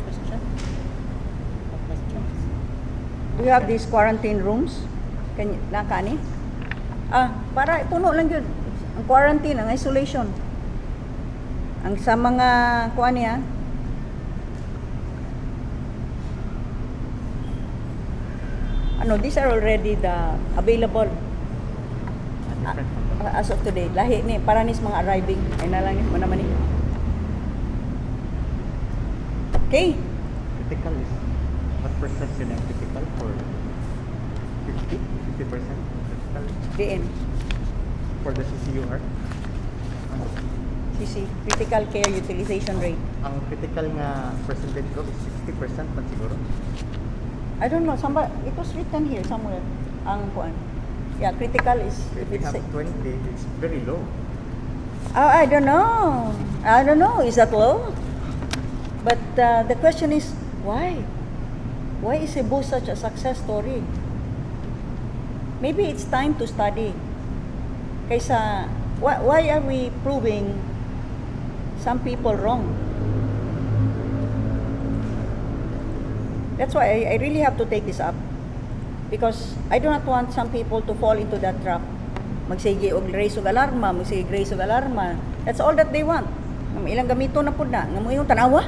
Question? Questions? Do you have these quarantine rooms? Nakani? Para puno lang yun. Ang quarantine, ang isolation. Ang sa mga kuan niya, these are already the available Different from the as of today. Lahi ni, para nis mga arriving. Ay na lang ni, manaman ni. Okay. critical is what percent yun ang critical for 50% critical DN. for the CCUR? CC, critical care utilization rate. Ang critical nga percentage ko is 60% man siguro. I don't know, it was written here somewhere. Ang kuan. Yeah, critical is If if we it's have 20, it's very low. I don't know. I don't know. Is that low? But the question is, why? Why is Cebu such a success story? Maybe it's time to study. Kaysa, why are we proving some people wrong? That's why I really have to take this up. Because I do not want some people to fall into that trap. Magsige og raise og alarma, magsige raise og alarma. That's all that they want. Ilang gamito na pud na. Nga mo yung tanawa.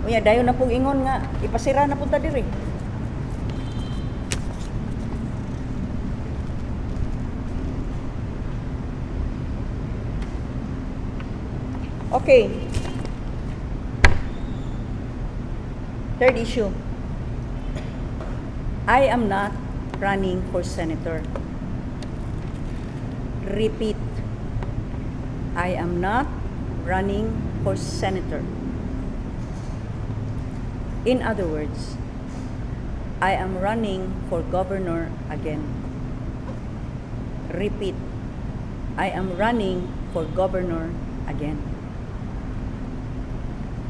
Unya dayon na pong ingon nga ipasira na pud ta diri. Okay. Third issue. I am not running for senator. Repeat. I am not running for senator. In other words, I am running for governor again. Repeat. I am running for governor again.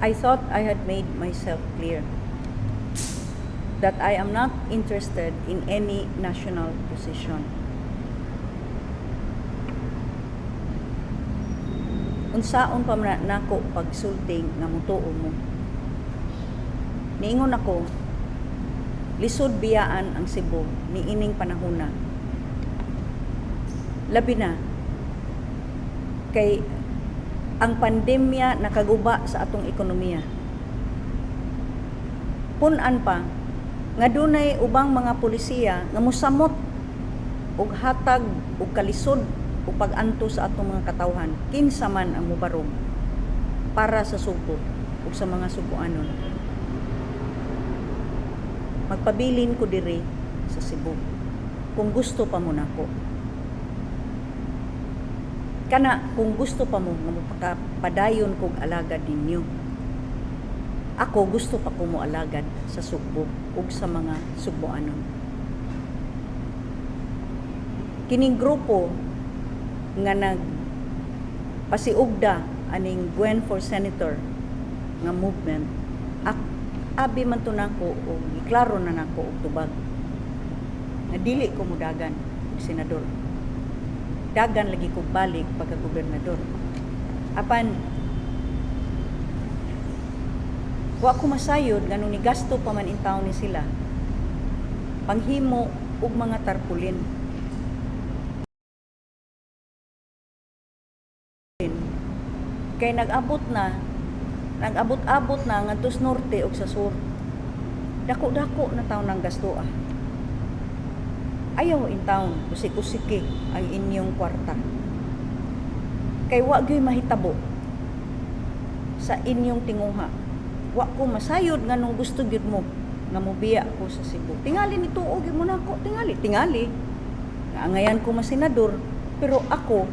I thought I had made myself clear that I am not interested in any national position. Unsaon pa man nako pagsulting nga mutuo mo. Niingon ako, lisod biyaan ang Cebu ni ining panahona. Labi na kay ang pandemya nakaguba sa atong ekonomiya. Punan pa nga dunay ubang mga pulisiya nga mosamot og hatag og kalisod o pag-anto sa atong mga katawhan kinsa man ang mubarog para sa Subo ug sa mga Subuanon. Magpabilin ko diri sa Cebu kung gusto pa mo nako. Kana kung gusto pa mo nga mapadayon kog alagad ninyo. Ako gusto pa ko mo alagad sa Subo ug sa mga Subuanon. Kining grupo nga pasiugda aning GWEN for Senator nga movement, abi man to nako o iklaro na nako og tubag nga dili ko mudagan og senador. Dagan lagi ko balik pagka gobernador. Apan wa ko masayod nganong ni gasto pa man in taon ni sila panghimo og mga tarpulin. Kay nag-abot na ngadto sa norte ug sa sur. Dako-dako na taon ng gasto ah. Ayaw in town, kusik-kusiki ang inyong kwarta. Kay wa gyud mahitabo sa inyong tinguha. Wa ko masayod nganong gusto gyud mo nga mobiya ko sa Cebu. Tingali ni tuog gyud mo nako, tingali. Angayan ko masenador, pero ako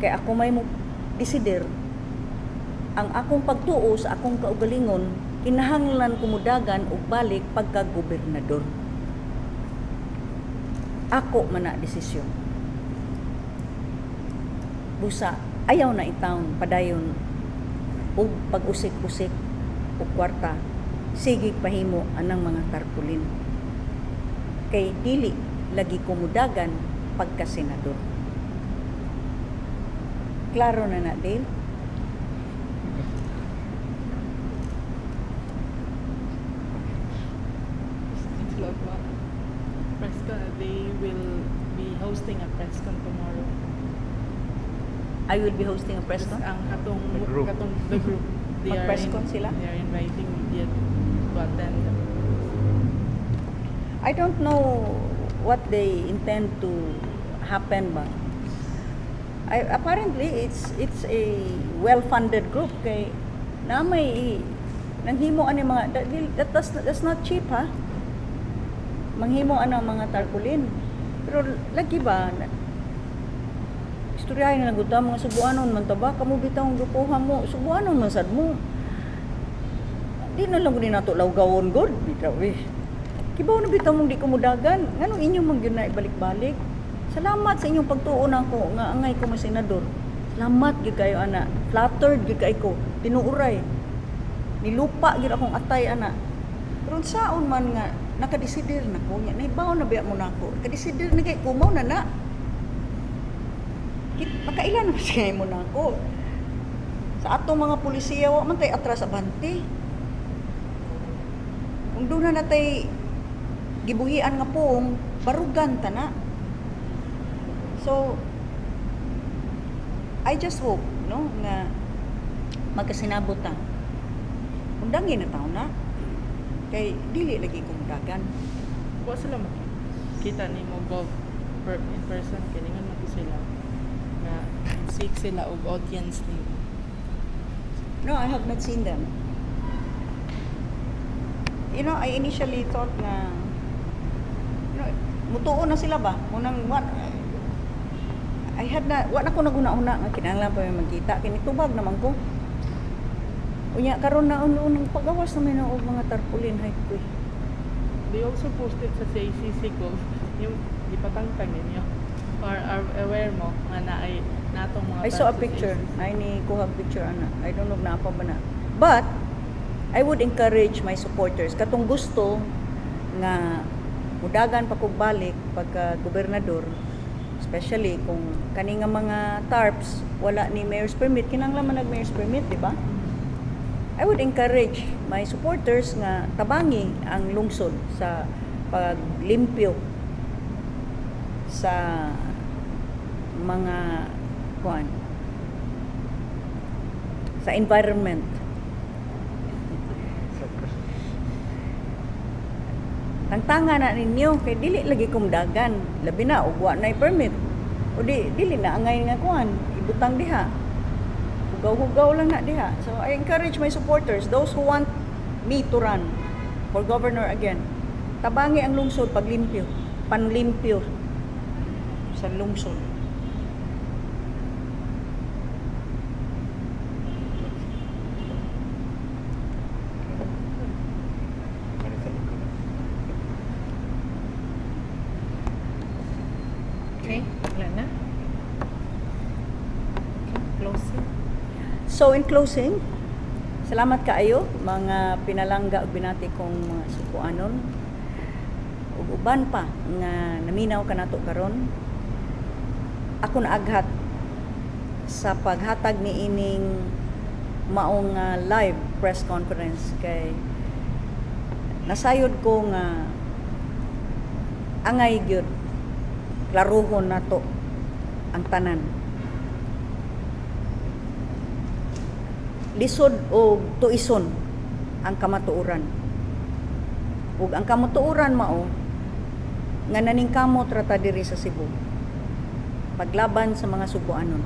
kay ako may mo desider ang akong pagtuo sa akong kaugalingon kinahanglan kumudagan og balik pagka gobernador. Ako man na desisyon. Busa, ayaw na itaon padayon ug pag-usik-usik og kwarta, sige pahimo anang mga tarpulin. Kay dili lagi kumudagan pagka senador. Klaro na na, Dale? Press con, they will be hosting a press con tomorrow. I will be hosting a press con. Ang The group. the group, Mag-press con sila? They are inviting media to attend. I don't know what they intend to happen ba. Apparently it's a well-funded group kay na may nanghimo ani mga that's not cheap ha. Manghimo ana mga tarpaulin. Pero lagi ba istoryahin na gud mga subuanon man taba kamo bitaw ang grupohan mo subuanon man sad mo. Di na lang gud nato lawgawon gud bitaw eh. Kibaw na bitaw mong di kumudagan nganong inyo man gyud na ibalik-balik. Salamat sa inyong pagtuon ako nga angay ko mga senador. Salamat gyud kayo ana. Flattered gyud kay ko. Tinuuray. Nilupa gyud akong atay ana. Pero saon man nga nakadesider na ko nya naibaw na biya mo nako. Kadesider na kay kumaw na na. Makailan na siya mo nako. Sa atong mga pulisiya wa man tay atras abante. Kung doon na natay gibuhian nga pong barugan ta na. So, I just hope, no, nga magkasinabot ta. Undangin na taon na. Kay dili lagi kumudagan. Wa sila makita ni mo gov in person kiningan mo sila nga seek sila og audience ni. No, I have not seen them. You know, I initially thought nga mutuo na sila ba? Munang I had na, wala ko naguna-una nga kinahanglan pa may magkita. Kinitubag naman ko. Unya, karon na unang pagawas namin ng mga tarpaulin. Hay ko. They also posted sa CACC ko yung ipatangtang ninyo. Or are aware mo nga na ay natong mga I saw a fans sa picture. CACC. Ay ni kuhag picture ana. I don't know na pa ba na. But I would encourage my supporters katong gusto nga mudagan pa kog balik pagka gobernador. Especially kung kani nga mga tarps wala ni mayor's permit, kinahanglan man nag-mayor's permit, di ba? I would encourage my supporters nga tabangi ang lungsod sa paglimpyo sa mga kuan sa environment. Tangtanga na ninyo kay dili lagi kumdagan labi na ug wa nay permit o dili na angay nga kuan ibutang diha hugaw-hugaw lang na diha. So I encourage my supporters, those who want me to run for governor again, tabangi ang lungsod paglimpyo, panlimpyo sa lungsod. Okay, wala na. Okay, closing. So in closing, salamat kaayo mga pinalangga ug binati kong mga sukuanon. Ug uban pa nga naminaw kanato karon. Ako naaghat sa paghatag ni ining maong live press conference kay nasayod ko nga angay gyud klaruhon nato ang tanan. Lisod o tuison ang kamatuoran. Ug ang kamatuoran mao nga naningkamot rata diri sa Cebu. Paglaban sa mga Subuanon.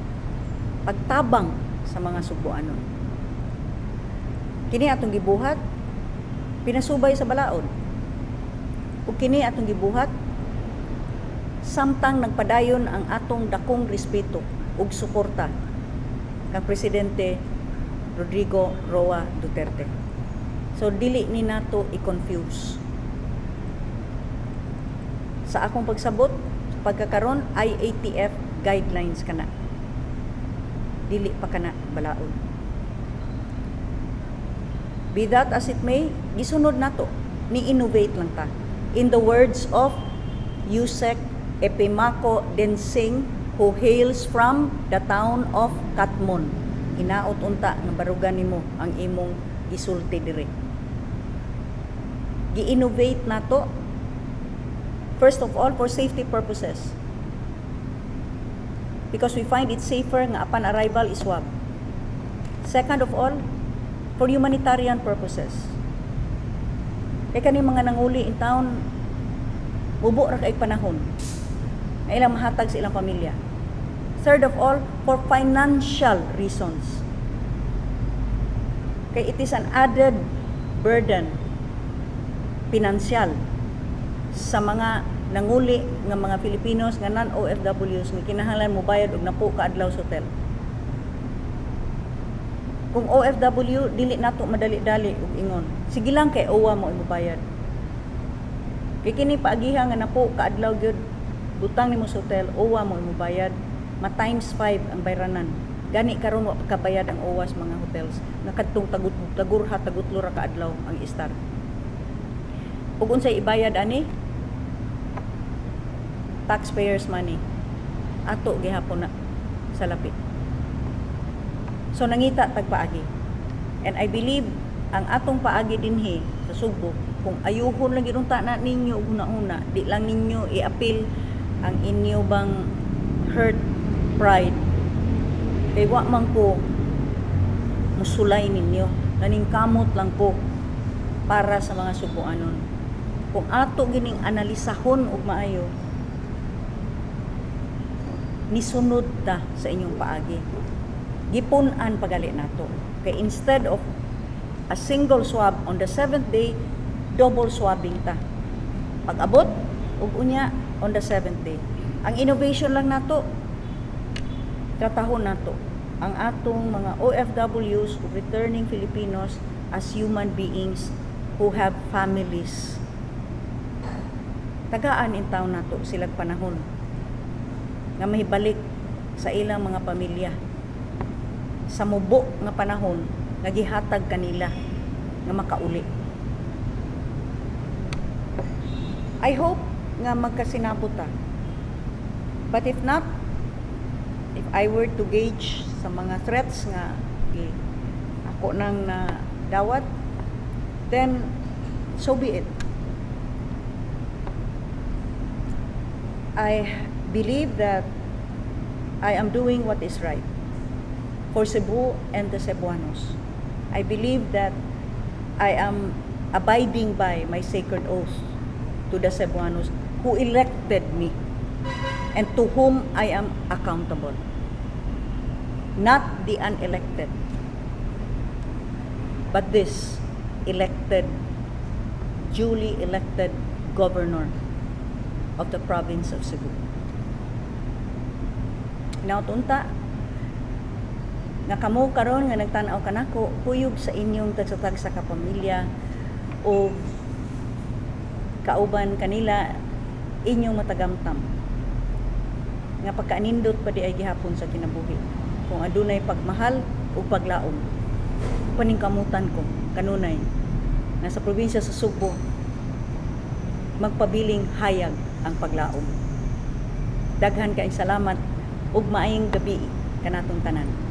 Pagtabang sa mga Subuanon. Kini atong gibuhat pinasubay sa balaod. Ug kini atong gibuhat samtang nagpadayon ang atong dakong respeto ug suporta kang Presidente Rodrigo Roa Duterte. So dili ni nato i-confuse. Sa akong pagsabot pagkakaron IATF guidelines kana. dili pa kana balaod. Be that as it may, gisunod nato, ni innovate lang ta. In the words of Yusek Epimako Densing, who hails from the town of Katmon, hinaot unta nga barugan nimo ang imong gisulti dire. Gi-innovate nato, first of all, for safety purposes. Because we find it safer nga upon arrival is swab. Second of all, for humanitarian purposes. Kaya kani mga nanguli in town, mubo ra kay panahon na ilang mahatag sa ilang pamilya. Third of all, for financial reasons. Kaya it is an added burden, pinansyal, sa mga nanguli nga mga Filipinos nga non-OFWs nga kinahanglan mo bayad og napo ka adlaw sa hotel. Kung OFW, dili nato madali-dali og ingon. Sige lang kay OWA mo imubayad. Kay kini paagiha nga napo ka adlaw gyud butang nimo sa hotel, OWA mo imubayad. Ma times 5 ang bayranan. Gani karon wa kabayad ang OWA sa mga hotels. Nga kadtong tagurha tagutlo ra ka adlaw ang istar. Ug unsay ibayad ani? Taxpayers money. Ato gihapon na sa lapit. So nangita tagpaagi. And I believe ang atong paagi dinhi sa Subo, kung ayuhon lang ginunta na ninyo una-una, di lang ninyo i-appeal ang inyo bang hurt pride. Kay wa man ko musulay ninyo. Naningkamot lang ko para sa mga Subuanon. Kung ato gining analisahon og maayo, nisunod ta sa inyong paagi. Gipun-an pagali nato. Kay instead of a single swab on the 7th day, double swabbing ta. Pag-abot, ug unya on the 7th day. Ang innovation lang nato, tratahon nato ang atong mga OFWs o returning Filipinos as human beings who have families. Tagaan in taon nato silang panahon nga mahibalik sa ilang mga pamilya sa mubo nga panahon nga gihatag kanila nga makauli. I hope nga magkasinabot ta. But if not, if I were to gauge sa mga threats nga ako nang na dawat, then so be it. I believe that I am doing what is right for Cebu and the Cebuanos. I believe that I am abiding by my sacred oath to the Cebuanos who elected me and to whom I am accountable, not the unelected, but this elected, duly elected governor of the province of Cebu. Nautunta nga kamo karon nga nagtan-aw kanako, kuyog sa inyong tagsatag sa kapamilya o kauban kanila inyong matagamtam nga pagkaanindot pa di ay gihapon sa kinabuhi. Kung adunay pagmahal o paglaom, paningkamutan ko kanunay na sa probinsya sa Subo magpabiling hayag ang paglaom. Daghan kay salamat ug maayong gabi kanatong tanan.